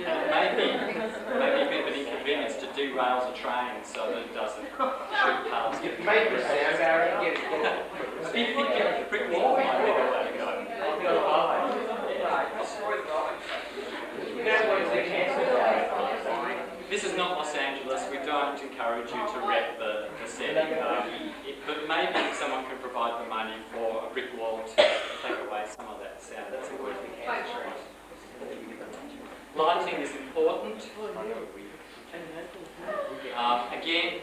And it may be a bit of an inconvenience to derail the train so that it doesn't shoot past. Make the sound barrier. Get it. If you get a brick wall, might be the way to go. This is not Los Angeles. We don't encourage you to wreck the setting. But maybe someone can provide the money for a brick wall to take away some of that sound. That's a good thing. Lighting is important. Again,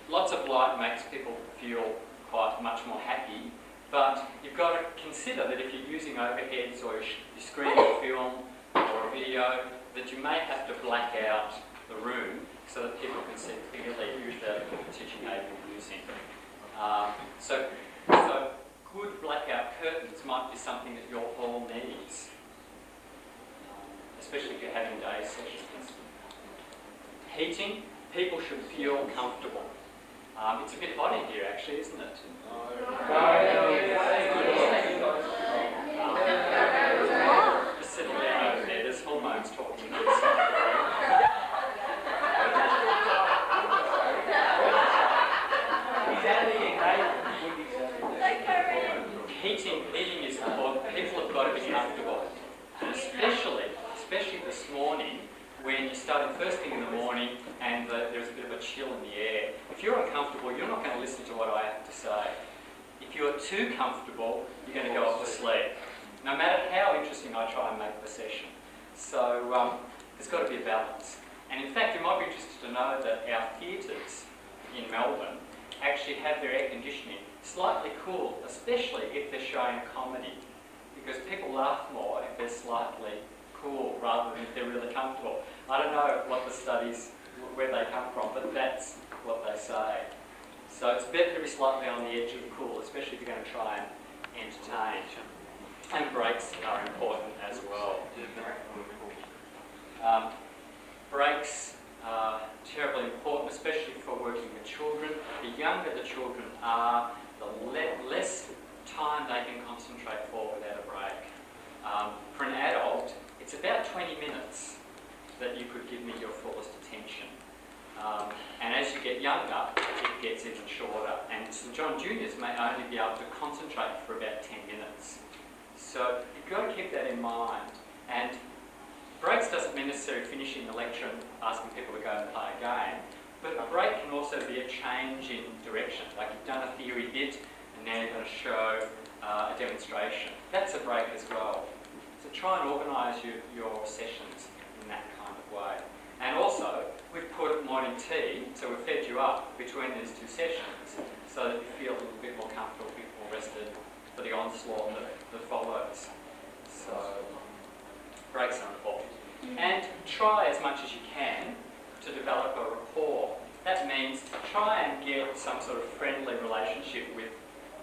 lots of light makes people feel quite much more happy. But you've got to consider that if you're using overheads or you're screening a film or a video, that you may have to black out the room so that people can see clearly who's the teaching aid you're using. So good blackout curtains might be something that your hall needs, especially if you're having day sessions. Heating, people should feel comfortable. It's a bit hot in here actually, isn't it? Just sitting down over there, there's hormones talking. Heating is important. People have got to be comfortable. And especially this morning, when you're starting first thing in the morning and there's a bit of a chill in the air. If you're uncomfortable, you're not going to listen to what I have to say. If you're too comfortable, you're going to go off to sleep. No matter how interesting I try and make the session. So there's got to be a balance. And in fact, you might be interested to know that our theatres in Melbourne actually have their air conditioning slightly cool, especially if they're showing a comedy, because people laugh more if they're slightly cool rather than if they're really comfortable. I don't know what the studies, where they come from, but that's what they say. So it's better to be slightly on the edge of the cool, especially if you're going to try and entertain. And breaks are important as well. Breaks are terribly important, especially for working with children. The younger the children are, the less time they can concentrate for without a break. For an adult, it's about 20 minutes that you could give me your fullest attention. And as you get younger, it gets even shorter. And St John Juniors may only be able to concentrate for about 10 minutes. So you've got to keep that in mind. And breaks doesn't mean necessarily finishing the lecture and asking people to go and play a game, but a break can also be a change in direction. Like you've done a theory bit and now you're going to show a demonstration. That's a break as well. So try and organise your sessions in that kind of way. And also, we've put morning tea, so we've fed you up between these two sessions so that you feel a little bit more comfortable, a bit more rested for the onslaught that follows. So breaks are important. And try as much as you can to develop a rapport. That means try and get some sort of friendly relationship with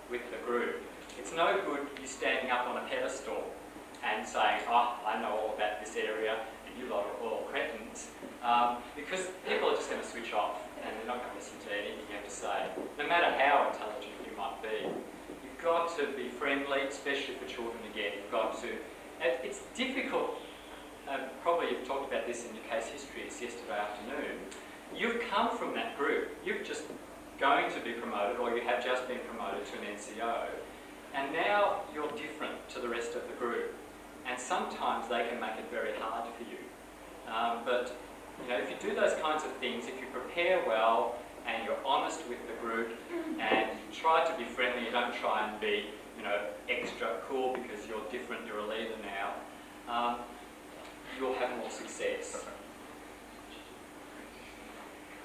the group. It's no good you standing up on a pedestal and saying, oh, I know all about this area and you lot are all cretins, because people are just going to switch off and they're not going to listen to anything you have to say, no matter how intelligent you might be. You've got to be friendly, especially for children again. You've got to, it's difficult. Probably you've talked about this in your case histories yesterday afternoon. You've come from that group. You're just going to be promoted, or you have just been promoted to an NCO, and now you're different to the rest of the group. And sometimes they can make it very hard for you. But you know, if you do those kinds of things, if you prepare well and you're honest with the group and you try to be friendly, you don't try and be, you know, extra cool because you're different, you're a leader now. You'll have more success.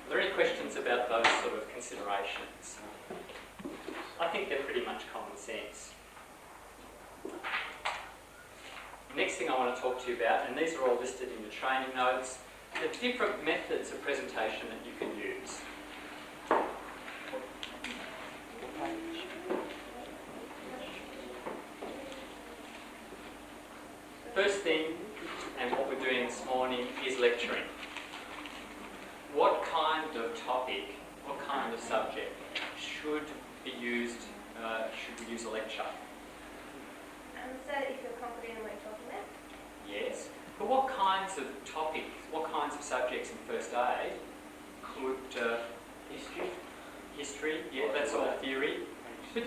Are there any questions about those sort of considerations? I think they're pretty much common sense. The next thing I want to talk to you about, and these are all listed in your training notes, the different methods of presentation that you can use. First thing, and what we're doing this morning, is lecturing. What kind of topic, what kind of subject should be used, should we use a lecture? So that you feel confident in what you're talking about? Yes. But what kinds of topics, what kinds of subjects in first aid could... History, yeah, that's all theory. But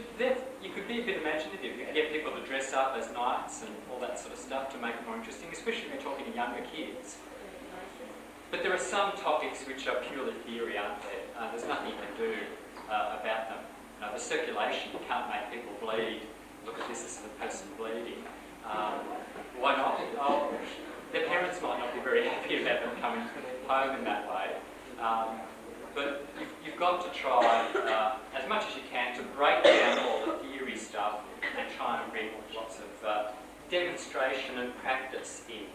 you could be a bit imaginative. You could get people to dress up as knights and all that sort of stuff to make it more interesting, especially if you're talking to younger kids. But there are some topics which are purely theory, aren't there? There's nothing you can do about them. You know, the circulation, you can't make people bleed. Look at this is a person bleeding. Why not? Oh, their parents might not be very happy about them coming home in that way. But you've got to try as much as you can to break down all the theory stuff and try and bring lots of demonstration and practice in.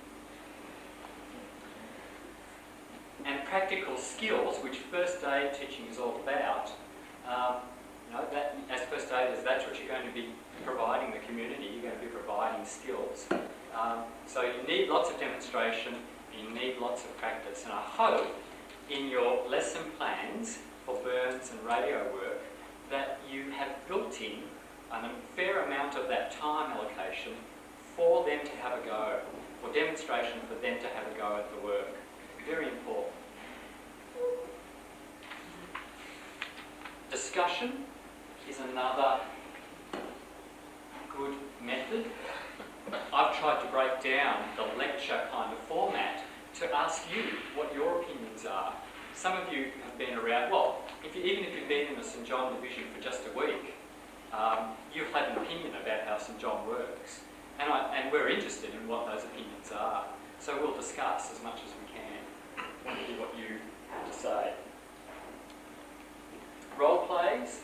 And practical skills, which first aid teaching is all about, you know, that, as first aiders, that's what you're going to be providing the community. You're going to be providing skills. So you need lots of demonstration, you need lots of practice, and I hope in your lesson plans for burns and radio work, that you have built in a fair amount of that time allocation for them to have a go, for demonstration for them to have a go at the work. Very important. Discussion is another good method. I've tried to break down the lecture kind of format to ask you what your opinions are. Some of you have been around, well, even if you've been in the St John division for just a week, you've had an opinion about how St John works. And we're interested in what those opinions are. So we'll discuss as much as we can. I want to hear what you have to say. Role plays.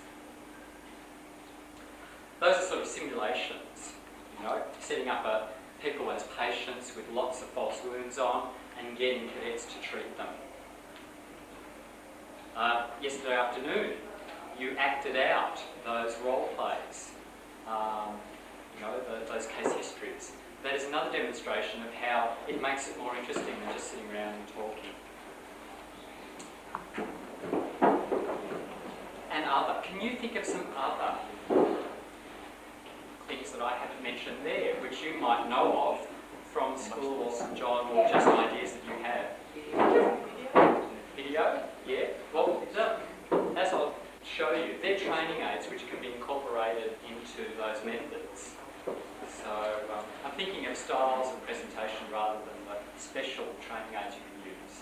Those are sort of simulations, you know, setting up people as patients with lots of false wounds on and getting cadets to treat them. Yesterday afternoon, you acted out those role plays, you know, those case histories. That is another demonstration of how it makes it more interesting than just sitting around and talking. And other. Can you think of some other things that I haven't mentioned there, which you might know of from school or St John, or just ideas that you have? Video? Yeah. Well, as I'll show you, they're training aids which can be incorporated into those methods. So I'm thinking of styles of presentation rather than the special training aids you can use.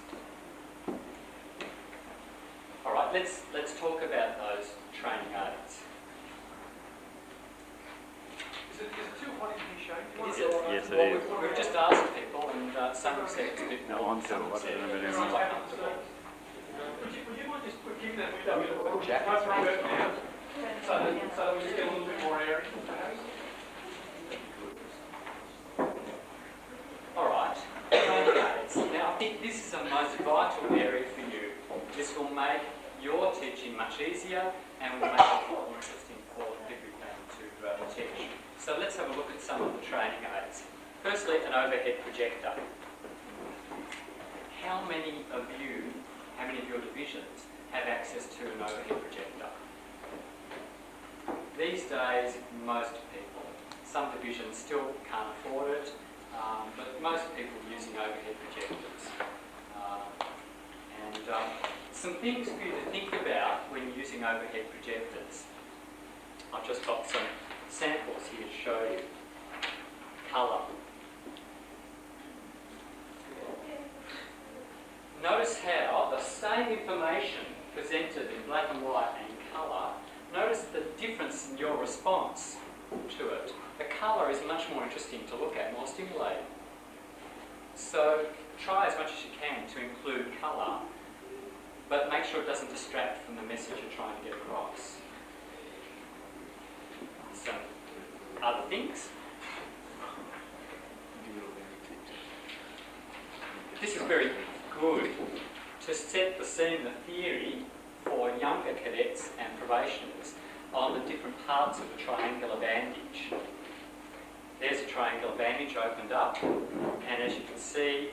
All right, let's talk about those training aids. Is it too hot in here, Shane? Is it? Yes, it Well, is. we've just asked people, and some have said it's a bit No, warm. on to some it. have What said is it? it's What not. Would you mind just giving that window a little bit of work now? So that we just get a little bit more area, perhaps? All right, training aids. Now, I think this is a most vital area for you. This will make your teaching much easier and will make it more interesting for the people you plan to teach. So let's have a look at some of the training aids. Firstly, an overhead projector. How many of your divisions have access to an overhead projector? These days, most people. Some divisions still can't afford it, but most people are using overhead projectors. Some things for you to think about when using overhead projectors. I've just got some samples here to show you. Colour. Notice how the same information presented in black and white and colour, notice the difference in your response to it. The colour is much more interesting to look at, more stimulating. So try as much as you can to include colour, but make sure it doesn't distract from the message you're trying to get across. Some other things. This is very good to set the scene, the theory, for younger cadets and probationers on the different parts of the triangular bandage. There's a triangular bandage opened up, and as you can see,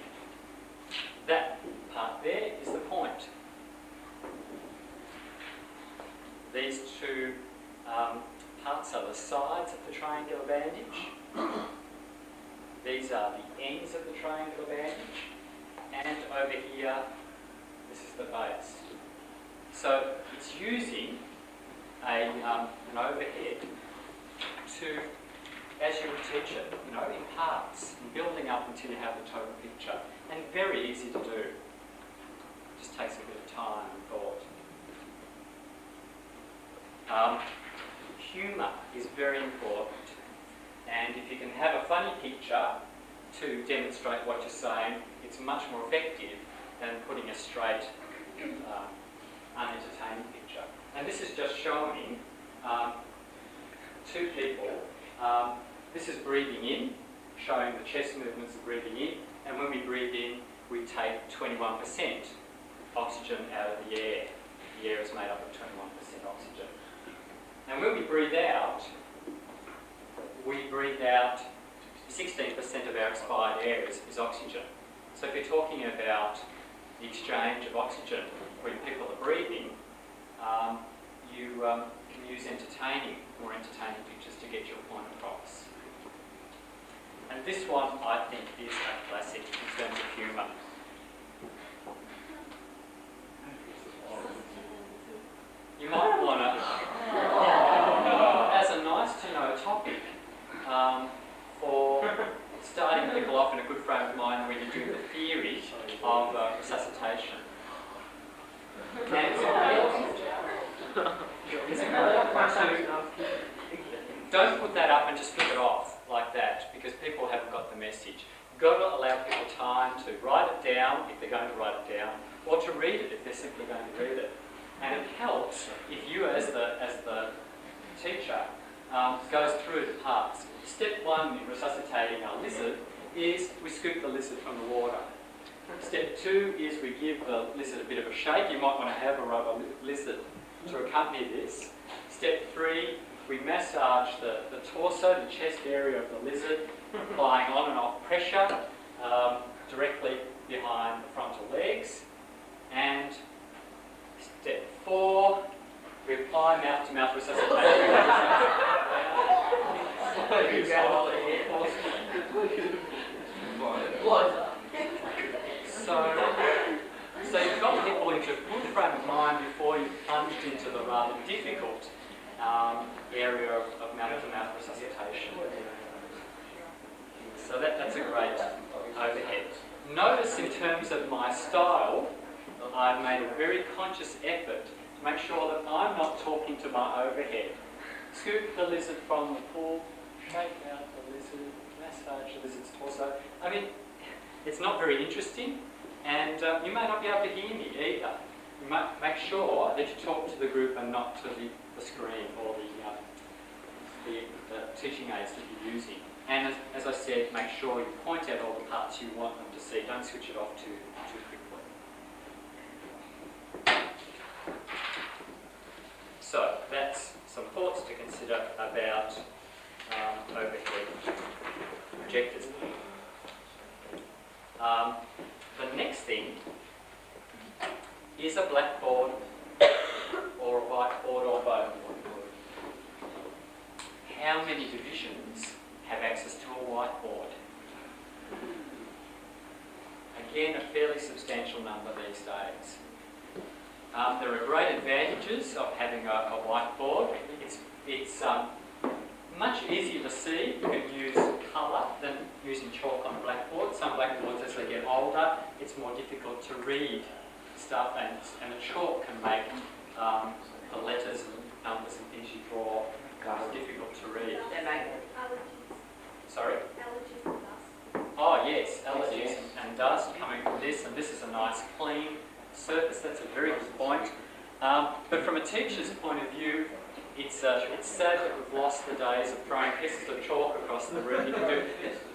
that part there is the point. These two parts are the sides of the triangular bandage. These are the ends of the triangular bandage. And over here, this is the base. So it's using an overhead to, as you would teach it, you know, in parts, and building up until you have the total picture. And very easy to do. It just takes a bit of time and thought. Humour is very important. And if you can have a funny picture to demonstrate what you're saying, it's much more effective than putting a straight, unentertaining picture. And this is just showing two people. This is breathing in, showing the chest movements of breathing in, and when we breathe in, we take 21% oxygen out of the air. The air is made up of 21% oxygen. And when we breathe out 16% of our expired air is oxygen. So if you're talking about the exchange of oxygen when people are breathing, you can use more entertaining pictures to get your point across. And this one, I think, is a classic in terms of humour. You might want to, as a nice-to-know topic, for starting people off in a good frame of mind when you do the theory of resuscitation. And it's important to don't put that up and just flip it off like that, because people haven't got the message. You've got to allow people time to write it down if they're going to write it down, or to read it if they're simply going to read it. And it helps if you, as the teacher, goes through the parts. Step 1 in resuscitating a lizard is we scoop the lizard from the water. Step 2 is we give the lizard a bit of a shake. You might want to have a rubber lizard to accompany this. Step 3, we massage the torso, the chest area of the lizard, applying on and off pressure directly behind the frontal legs. And step 4, we apply mouth-to-mouth resuscitation. So you've got people into a good frame of mind before you plunged into the rather difficult area of mouth-to-mouth resuscitation. So that's a great overhead. Notice in terms of my style, I've made a very conscious effort to make sure that I'm not talking to my overhead. Scoop the lizard from the pool, shake out the lizard, massage the lizard's torso. I mean, it's not very interesting, and you may not be able to hear me either. You might make sure that you talk to the group and not to the screen or the teaching aids that you're using. And as I said, make sure you point out all the parts you want them to see. Don't switch it off too quickly. So that's some thoughts to consider about overhead projectors. The next thing is a blackboard or a whiteboard or both. How many divisions have access to a whiteboard? Again, a fairly substantial number these days. There are great advantages of having a whiteboard. It's much easier to see. You can use colour than using chalk on a blackboard. Some blackboards, as they get older, it's more difficult to read stuff, and the chalk can make the letters and numbers and things you draw more difficult to read. Allergies. Sorry? Allergies and dust. Oh yes, allergies and dust coming from this, and this is a nice clean surface. That's a very good point. But from a teacher's point of view, it's sad that we've lost the days of throwing pieces of chalk across the room. You can do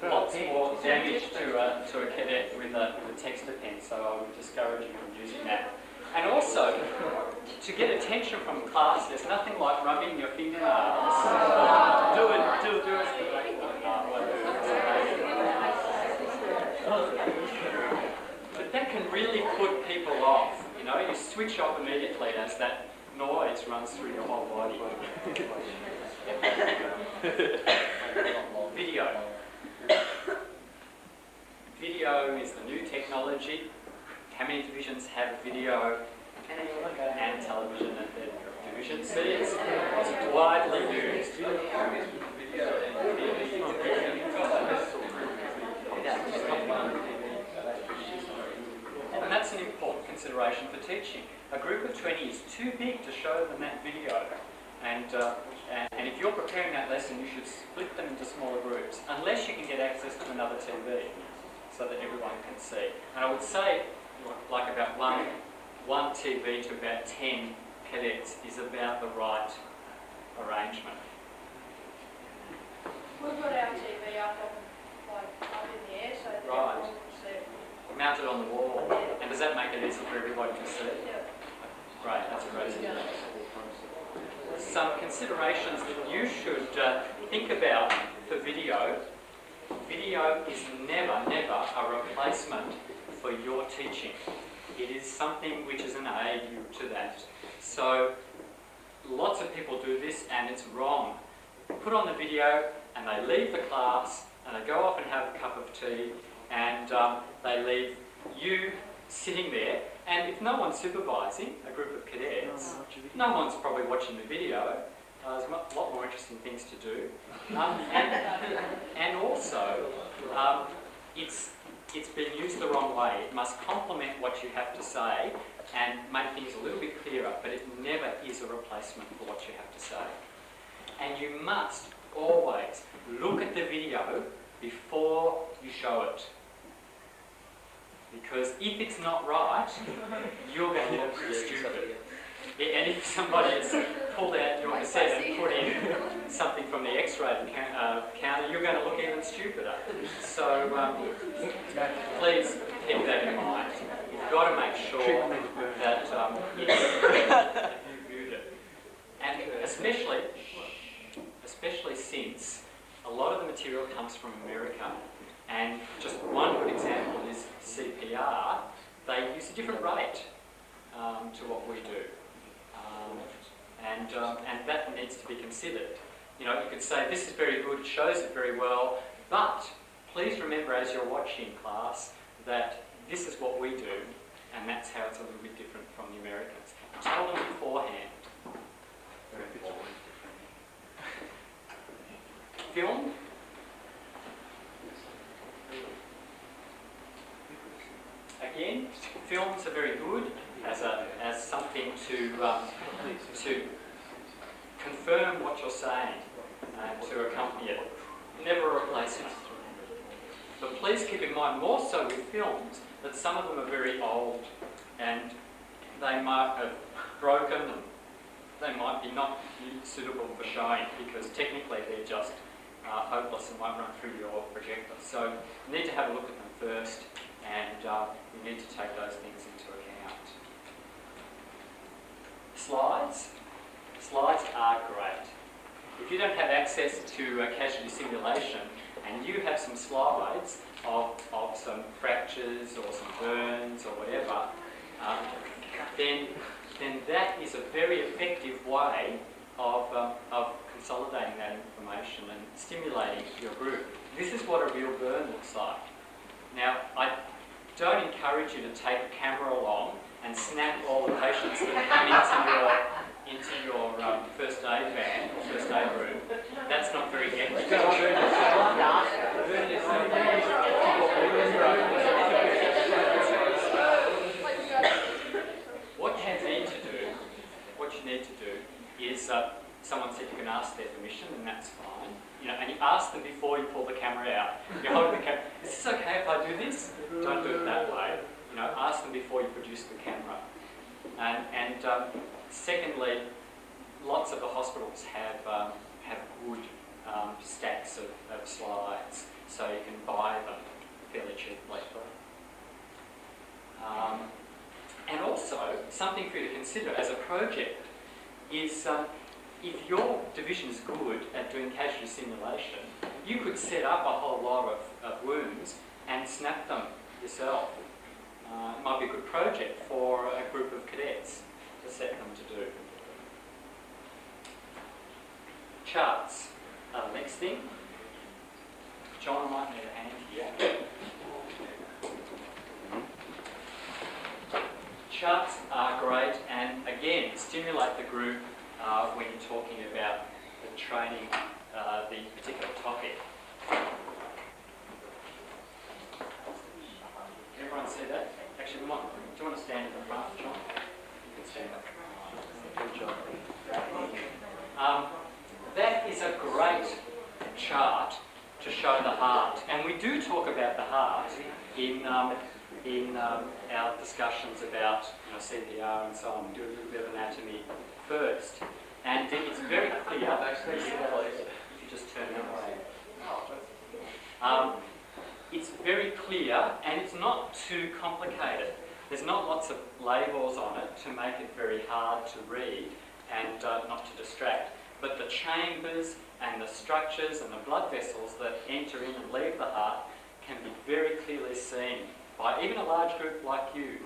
lots more damage to a cadet with a texter pen, so I would discourage you from using that. And also, to get attention from class, there's nothing like rubbing your fingernails. Do it. But that can really put people off. You know, you switch off immediately as that noise runs through your whole body. Video. Video is the new technology. How many divisions have video and television at their division? See, it's widely used. And that's an important consideration for teaching. A group of 20 is too big to show them that video. And if you're preparing that lesson, you should split them into smaller groups, unless you can get access to another TV so that everyone can see. And I would say, like about one TV to about 10 cadets is about the right arrangement. We've got our TV up in the air so that Right. everyone can see it. Mounted on the wall. And does that make it easy for everybody to see? Yeah. Great, that's a great suggestion. Some considerations that you should think about for video. Video is never a replacement for your teaching. It is something which is an aid to that. So lots of people do this and it's wrong. Put on the video and they leave the class and they go off and have a cup of tea and they leave you sitting there, and if no one's supervising a group of cadets, no one's probably watching the video. There's a lot more interesting things to do. And also, it's been used the wrong way. It must complement what you have to say and make things a little bit clearer, but it never is a replacement for what you have to say. And you must always look at the video before you show it. Because if it's not right, you're going to look stupid. And if somebody has pulled out your cassette and put in something from the X-ray counter, you're going to look even stupider. So please keep that in mind. You've got to make sure that you viewed it. And especially since a lot of the material comes from America. And just one good example is CPR. They use a different rate to what we do. And that needs to be considered. You know, you could say, this is very good, it shows it very well, but please remember as you're watching class that this is what we do, and that's how it's a little bit different from the Americans. Tell them beforehand. Film. Again, films are very good as something to confirm what you're saying and to accompany it. Never replace it. But please keep in mind, more so with films, that some of them are very old and they might have broken and they might be not suitable for showing because technically they're just hopeless and won't run through your projector. So you need to have a look at them first, and you need to take those things into account. Slides. Slides are great. If you don't have access to casualty simulation and you have some slides of some fractures or some burns or whatever, then that is a very effective way of consolidating that information and stimulating your group. This is what a real burn looks like. Now, I don't encourage you to take a camera along and snap all the patients that come into your first aid van or first aid room. That's not very ethical. What you need to do is, someone said you can ask their permission, and that's fine. You know, and you ask them before you pull the camera out. You're holding the camera. Is this okay if I do this? Don't do it that way. You know, ask them before you produce the camera. And secondly, lots of the hospitals have good stacks of slides, so you can buy them fairly cheaply. And also, something for you to consider as a project is if your division is good at doing casualty simulation, you could set up a whole lot of wounds and snap them yourself. It might be a good project for a group of cadets to set them to do. Charts are the next thing. John might need a hand here. Charts are great and again stimulate the group when you're talking about the training, the particular topic. Everyone see that? Actually, do you want to stand in the front, John? You can stand up. Good job. That is a great chart to show the heart, and we do talk about the heart in our discussions about CPR and so on. We do a little bit of anatomy first, and it's very clear. If you just turn that way. It's very clear, and it's not too complicated. There's not lots of labels on it to make it very hard to read and not to distract. But the chambers and the structures and the blood vessels that enter in and leave the heart can be very clearly seen by even a large group like you.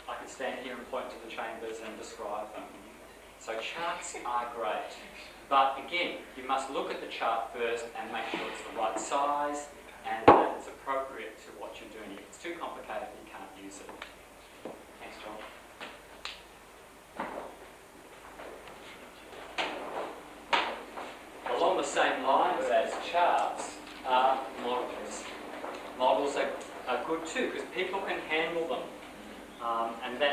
I could stand here and point to the chambers and describe them. So charts are great. But again, you must look at the chart first and make sure it's the right size and that it's appropriate to what you're doing. If it's too complicated, you can't use it. Thanks, John. Along the same lines as charts are models. Models are good too because people can handle them. And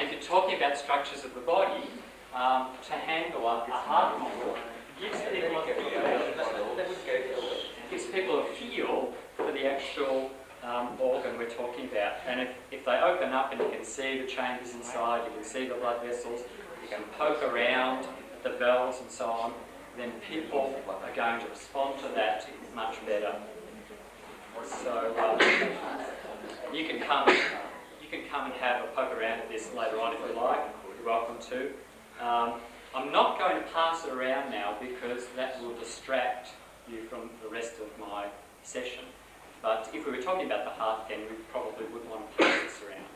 if you're talking about structures of the body, to handle a heart model gives people a feel for the actual organ we're talking about. And if they open up and you can see the chambers inside, you can see the blood vessels, you can poke around the valves and so on, then people are going to respond to that much better. So you can come and have a poke around at this later on if you like. You're welcome to. I'm not going to pass it around now because that will distract you from the rest of my session. But if we were talking about the heart, then we probably would want to pass this around.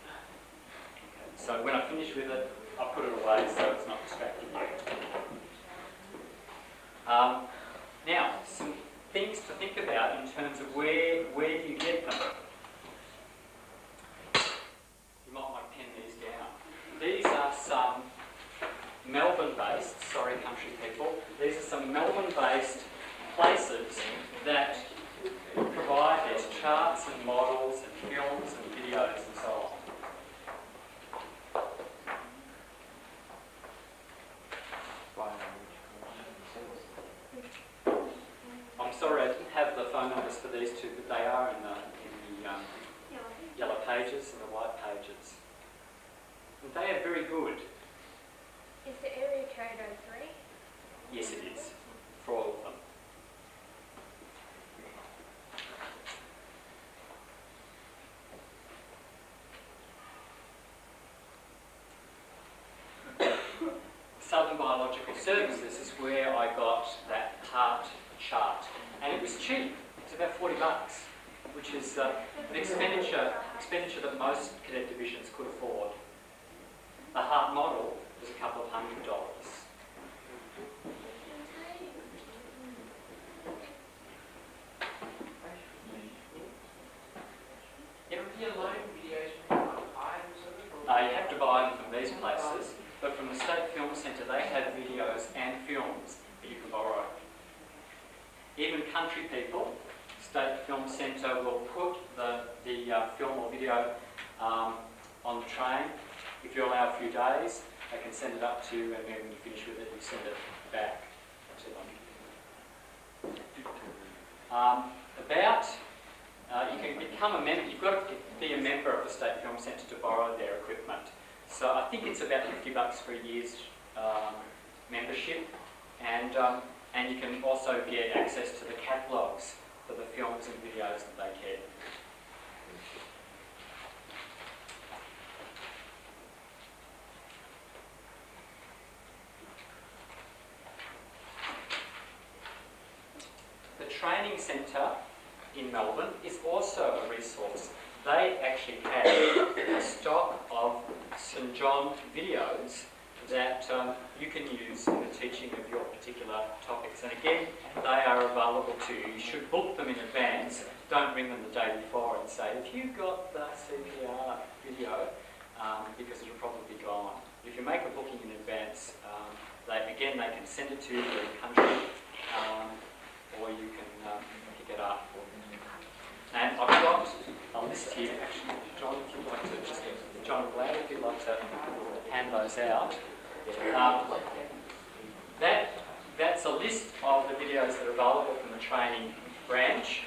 Okay. So when I finish with it, I'll put it away so it's not distracting you. Now, some things to think about in terms of where do you get them. You might want to pen these down. These are some Melbourne-based, sorry country people, these are some Melbourne-based places that provide these charts and models and films and videos and so on. I'm sorry I didn't have the phone numbers for these two, but they are in the yellow pages and the white pages. And they are very good. Is the area code 03? Yes, it is, for all of them. Southern Biological Services is where I got that heart chart. And it was cheap. It's about $40, which is an expenditure that most cadet divisions could afford. The heart model was a couple of $100. You have to buy them from these places, but from the State Film Centre they have videos and films that you can borrow. Even country people, State Film Centre will put the film or video on the train. If you allow a few days, they can send it up to you, and then when you finish with it, you send it back to them. You can become a member. You've got to be a member of the State Film Centre to borrow their equipment. So I think it's about $50 for a year's membership, and you can also get access to the catalogues for the films and videos that they get. The training centre in Melbourne is also a resource. They actually have a stock of St John videos that you can use in the teaching of your particular topics. And again, they are available to you. You should book them in advance. Don't ring them the day before and say, "Have you got the CPR video?" Because it'll probably be gone. If you make a booking in advance, they can send it to you in the country, or you can pick it up. And I've got a list here, actually, John, if you'd like to just, John Glad, if you'd like to hand those out. That's a list of the videos that are available from the training branch.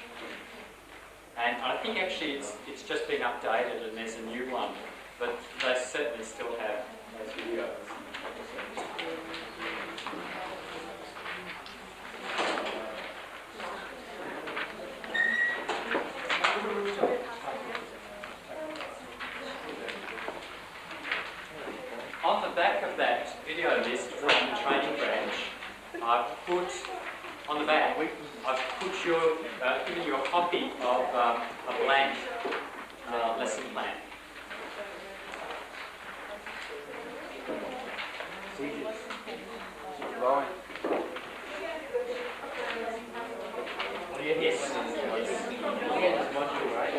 And I think actually it's just been updated and there's a new one, but they certainly still have those videos. On the back of that video list from the training branch, I've put on the back, I've put given you a copy of a blank lesson plan. Right. Yes. This module, right?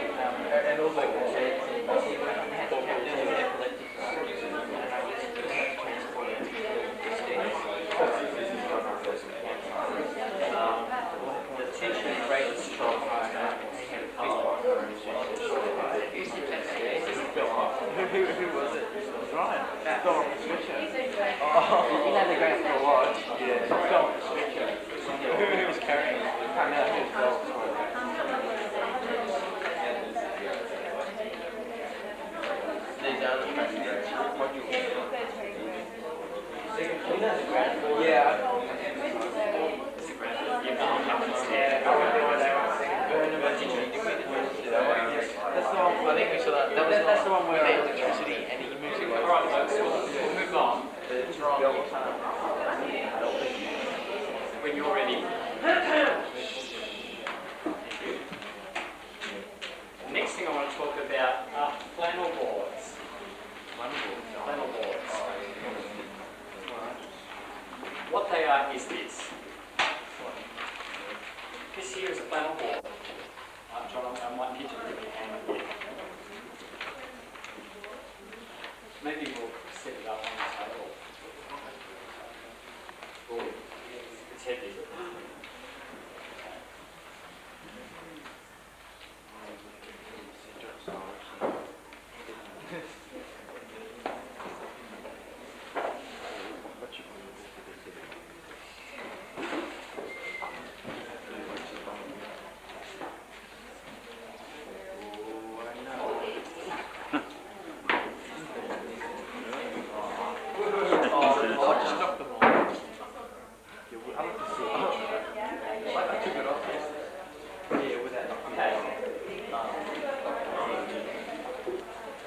And also it said you had to capture the epileptic symptoms and I was transported to the States. The teacher rated strong high. He had a Facebook Who was it? It was Ryan. Fell off the switcher. You know the graph for a watch? Yeah. Fell off the switcher. Who was carrying it? It came out his belt. These are the modules. You know the graph? Yeah. That's the one. I think we saw that. That's the one where electricity and he moves away. Alright, folks, we'll move on. It's wrong. When you're ready. The next thing I want to talk about are flannel boards. Flannel boards. What they are is this. This here is a flannel board. John, I might need to put your hand here. Maybe we'll set it up on the table. Oh, it's heavy.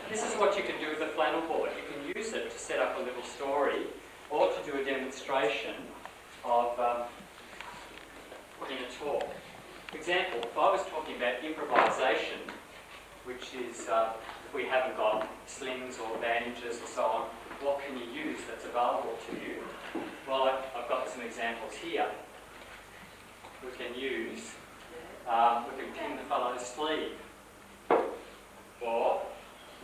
This is what you can do with a flannel board. You can use it to set up a little story or to do a demonstration of in a talk. For example, if I was talking about improvisation, which is if we haven't got slings or bandages and so on, what can you use that's available to you? Well, I've got some examples here. We can use, we can pin the fellow's sleeve. Or,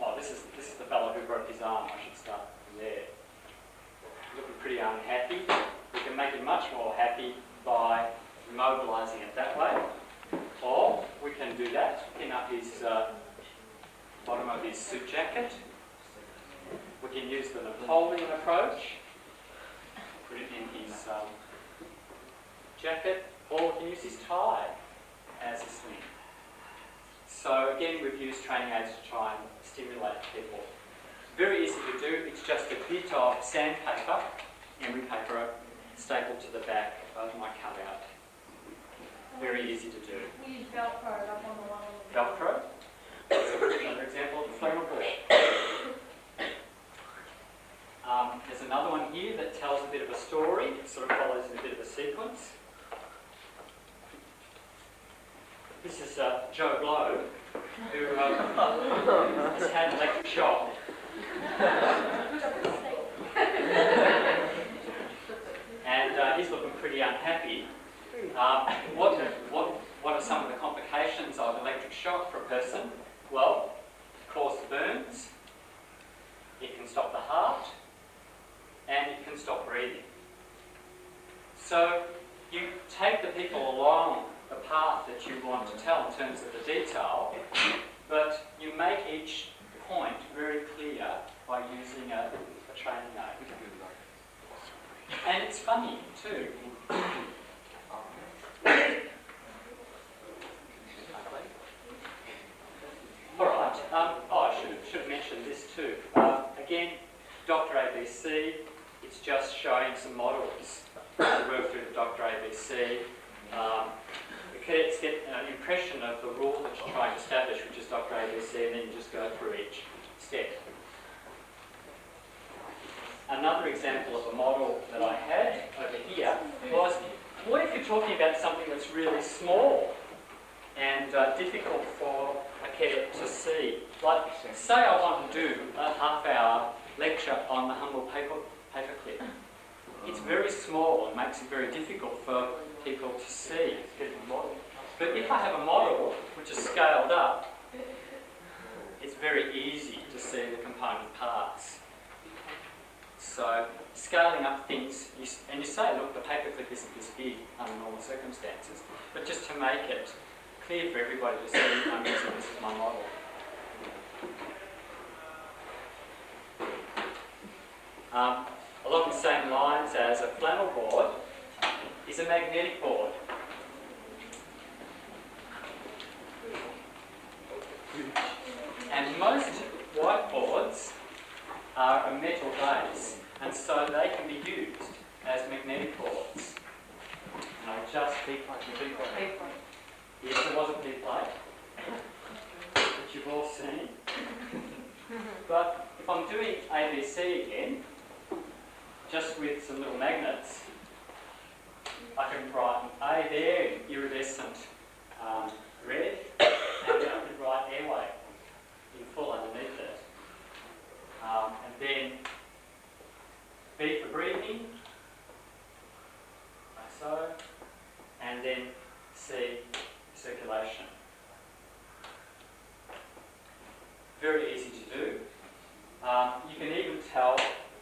well, this is the fellow who broke his arm. I should start from there. Looking pretty unhappy. We can make him much more happy by mobilising it that way. Or we can do that, pin up his bottom of his suit jacket. We can use the Napoleon approach. Put it in his jacket. Or we can use his tie as a sling. So again, we've used training aids to try and stimulate people. Very easy to do. It's just a bit of sandpaper, emery paper, stapled to the back of my cutout. Very easy to do. We use Velcro up on the one. Velcro. Another example of the flannel board. There's another one here that tells a bit of a story. It sort of follows in a bit of a sequence. This is Joe Blow, who has had an electric shock. And he's looking pretty unhappy. What are some of the complications of electric shock for a person? Well, it causes burns, it can stop the heart, and it can stop breathing. So you take the people along the path that you want to tell in terms of the detail, but you make each point very clear by using a training aid. And it's funny too. Alright, I should have mentioned this too. Again, Dr. ABC, it's just showing some models. We work through the Dr. ABC. Get an impression of the rule that you're trying to establish, which is Dr. ABC, and then you just go through each step. Another example of a model that I had over here was, what if you're talking about something that's really small and difficult for a cadet to see. Like, say I want to do a half-hour lecture on the Humble paperclip. It's very small and makes it very difficult for people to see. But if I have a model which is scaled up, it's very easy to see the component parts. So scaling up things, and you say, look, the paperclip isn't this big under normal circumstances, but just to make it clear for everybody to see, I'm using this as my model. Along the same lines as a flannel board is a magnetic board. And most whiteboards are a metal base, and so they can be used as magnetic boards. And I just yes, there was a P-plate, which you've all seen. But if I'm doing ABC again, just with some little magnets, I can write an A there in iridescent red, and then I can write airway in full underneath it. And then B for breathing, like so, and then C, circulation. Very easy to do. You can even tell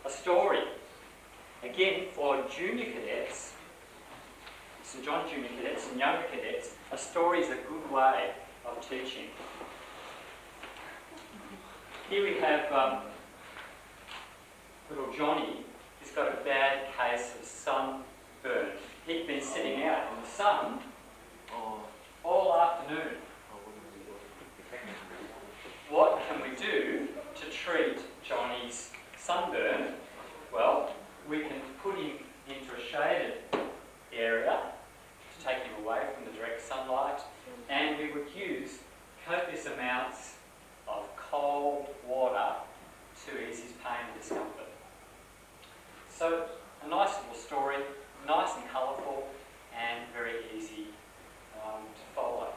a story. Again, for junior cadets, St John junior cadets and younger cadets, a story is a good way of teaching. Here we have little Johnny. He's got a bad case of sunburn. He'd been sitting out in the sun all afternoon. What can we do to treat Johnny's sunburn? Well, we can put him into a shaded area to take him away from the direct sunlight, and we would use copious amounts of cold water to ease his pain and discomfort. So a nice little story, nice and colourful, and very easy to follow.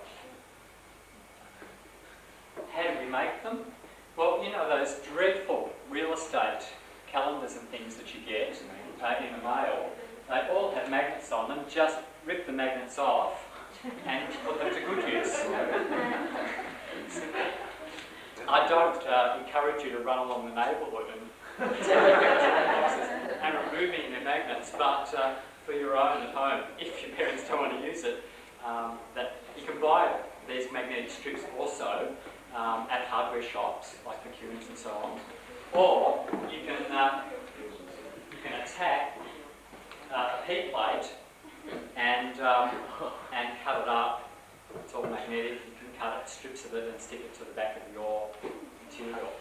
How do we make them? Well, you know those dreadful real estate calendars and things that you get in the mail, they all have magnets on them. Just rip the magnets off and put them to good use. I don't encourage you to run along the neighbourhood and removing the magnets, but for your own at home, if your parents don't want to use it, that you can buy these magnetic strips also at hardware shops like McEwen's and so on, or you can attack a P-plate and cut it up. It's all magnetic. You can cut it, strips of it, and stick it to the back of your material.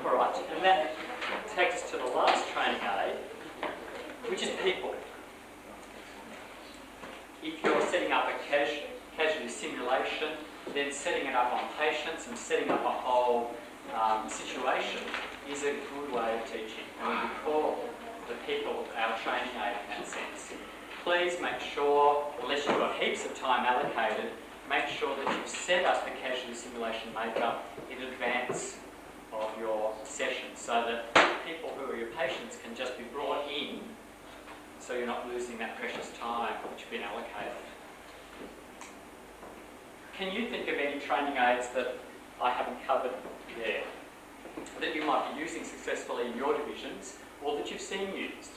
All right, and that takes us to the last training aid, which is people. If you're setting up a casualty simulation, then setting it up on patients and setting up a whole situation is a good way of teaching. And we call the people our training aid in that sense. Please make sure, unless you've got heaps of time allocated, make sure that you've set up the casualty simulation makeup in advance of your session so that people who are your patients can just be brought in so you're not losing that precious time which you've been allocated. Can you think of any training aids that I haven't covered there that you might be using successfully in your divisions or that you've seen used?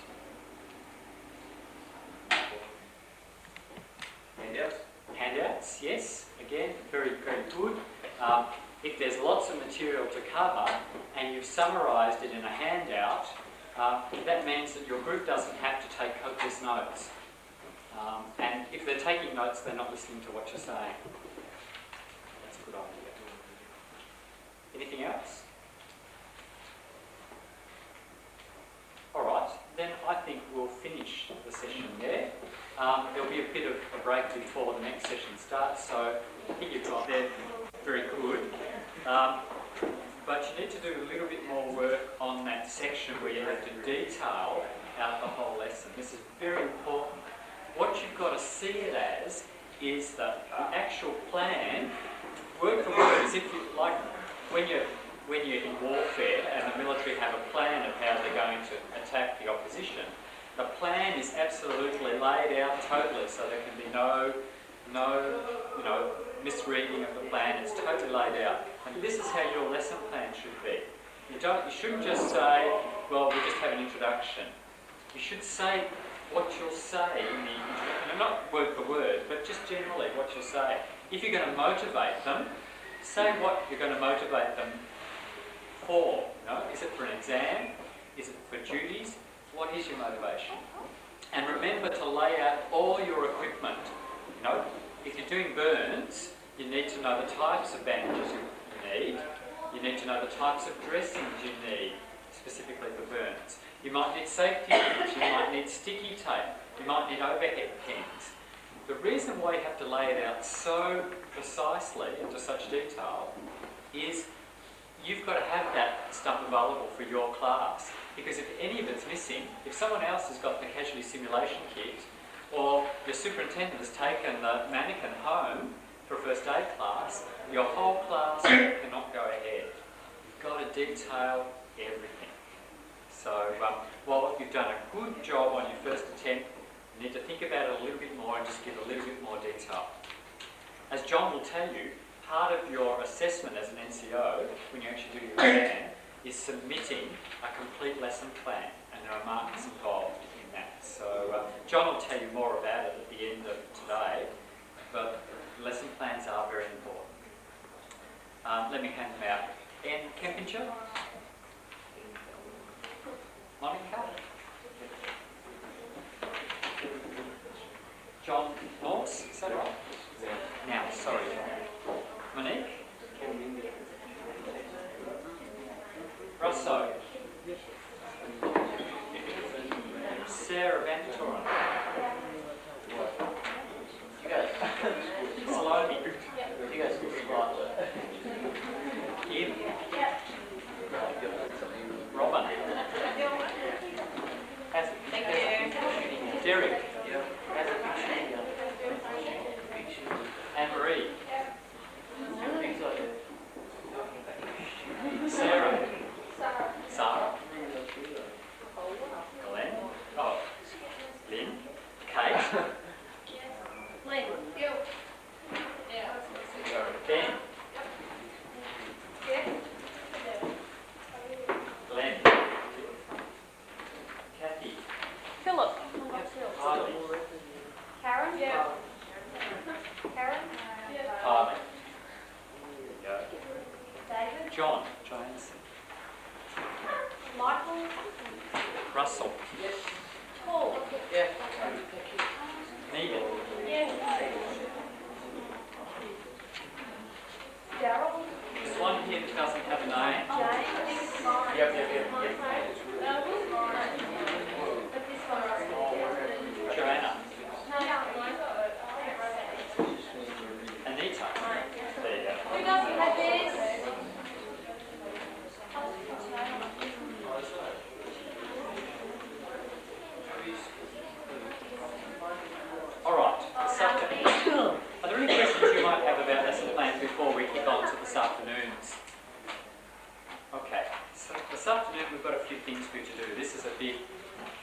Handouts? Handouts, yes. Again, very, very good. If there's lots of material to cover and you've summarised it in a handout, that means that your group doesn't have to take copious notes. And if they're taking notes, they're not listening to what you're saying. That's a good idea. Anything else? All right, then I think we'll finish the session there. There'll be a bit of a break before the next session starts, so I think you've got there very good. But you need to do a little bit more work on that section where you have to detail out the whole lesson. This is very important. what you've got to see it as is that the actual plan, word for word, as if you, like when you're in warfare and the military have a plan of how they're going to attack the opposition, the plan is absolutely laid out totally, so there can be no misreading of the plan. It's totally laid out, and this is how your lesson plan should be. You shouldn't just say, well, we'll just have an introduction. You should say what you'll say in the introduction, not word for word, but just generally what you'll say. If you're going to motivate them, say what you're going to motivate them for. Is it for an exam? Is it for duties? What is your motivation? And remember to lay out all your equipment. If you're doing burns, you need to know the types of bandages you need. You need to know the types of dressings you need, specifically for burns. You might need safety pins, you might need sticky tape, you might need overhead pens. The reason why you have to lay it out so precisely into such detail is you've got to have that stuff available for your class, because if any of it's missing, if someone else has got the casualty simulation kit, or your superintendent has taken the mannequin home for a first aid class, your whole class cannot go ahead. You've got to detail everything. So while you've done a good job on your first attempt, you need to think about it a little bit more and just give a little bit more detail. As John will tell you, part of your assessment as an NCO, when you actually do your exam, is submitting a complete lesson plan, and there are marks involved in that. So John will tell you more about it at the end of today, but lesson plans are very important. Let me hand them out. Anne Kempinger? Monica? John Morse, is that right? Now, sorry. Monique? Russo? Sarah Van Toren? You guys, Salome? you guys can spot Kim? Robin? Thank you. Derek? Anne-Marie? Sarah? Sarah? Glenn? Oh, Lynn? Kate? Lynn. Ben? Glenn? Kathy? Philip. Harley? Karen? Yeah. Karen? Harley? David? John? Johansson? Michael? Russell? Paul? Negan? Daryl? There's one here that doesn't have a name. James? But this one's Joanna? no. Anita? There you go. Who doesn't have this? All right. This afternoon. Are there any questions you might have about lesson plans before we kick on to this afternoon's? Okay. So this afternoon we've got a few things for you to do. This is a big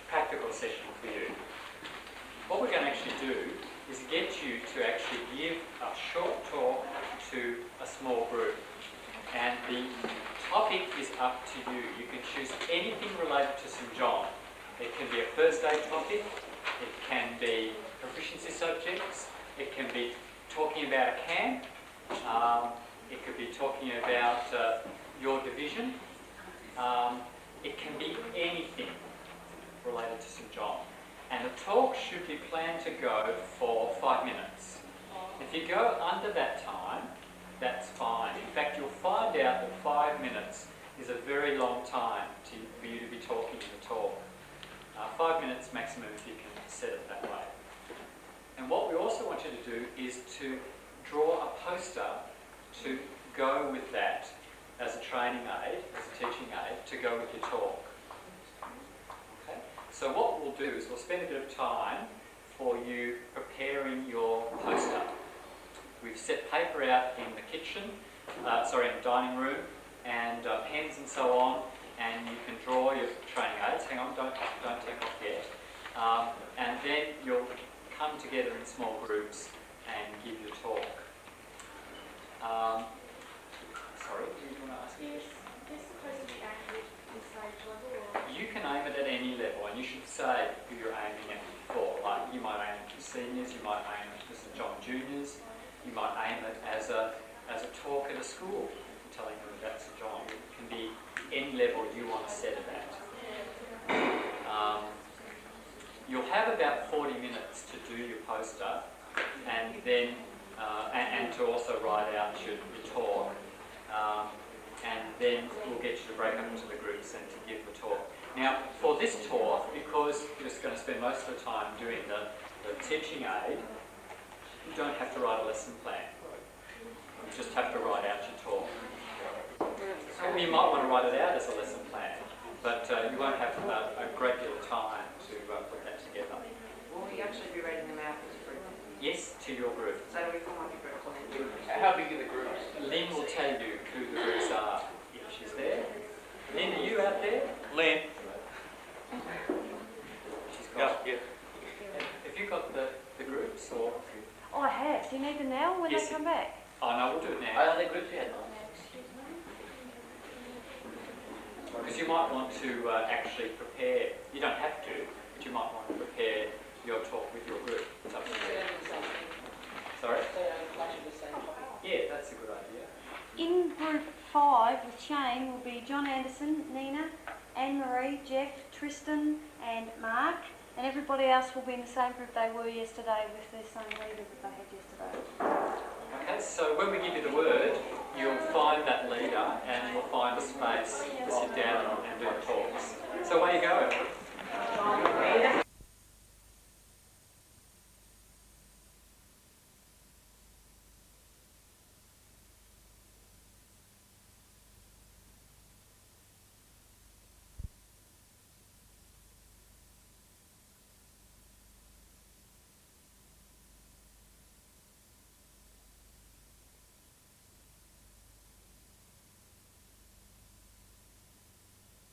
practical session for you. What we're going to actually do is get you to actually give a short talk to a small group. And the topic is up to you. You can choose anything related to St John. It can be a first aid topic, it can be proficiency subjects, it can be talking about a camp, it could be talking about your division, it can be anything related to St John. And the talk should be planned to go for 5 minutes. If you go under that time, that's fine. In fact, you'll find out that 5 minutes is a very long time for you to be talking in the talk. 5 minutes maximum if you can set it that way. And what we also want you to do is to draw a poster to go with that as a training aid, as a teaching aid, to go with your talk. Okay? So what we'll do is we'll spend a bit of time for you preparing your poster. We've set paper out in the kitchen, in the dining room, and pens and so on, and you can draw your training aids. Hang on, don't take off yet. And then you'll come together in small groups and give your talk. Sorry, do you want to ask me? Is this supposed to be aimed at stage level or? You can aim it at any level, and you should say who you're aiming at for. Like, you might aim it for seniors, you might aim it for St John Juniors, you might aim it as a talk at a school, telling them about St John. It can be any level you want to set it at. You'll have about 40 minutes to do your poster, and then and to also write out your talk. And then we'll get you to break up into the groups and to give the talk. Now, for this talk, because you're just going to spend most of the time doing the teaching aid, you don't have to write a lesson plan. You just have to write out your talk. You might want to write it out as a lesson plan, but you won't have a great deal of time to put that together. Will we actually be reading them out as a group? Yes, to your group. So we can like a group on it. How big are the groups? Lynn will tell you who the groups are if she's there. Lynn, are you out there? Lynn. She's got. Yeah. Have you got the groups or? Oh, I have. Do you need them now when Yes. they come back? Oh no, we'll do it now. Are they groups yet? Because you might want to actually prepare. You don't have to, but you might want to prepare your talk with your group. It's up to you. Sorry. Yeah, that's a good idea. In group 5 with Shane will be John Anderson, Nina, Anne-Marie, Jeff, Tristan and Mark. And everybody else will be in the same group they were yesterday with the same leader that they had yesterday. Okay, so when we give you the word, you'll find that leader and you'll find a space to sit down and do the talks. So away you go.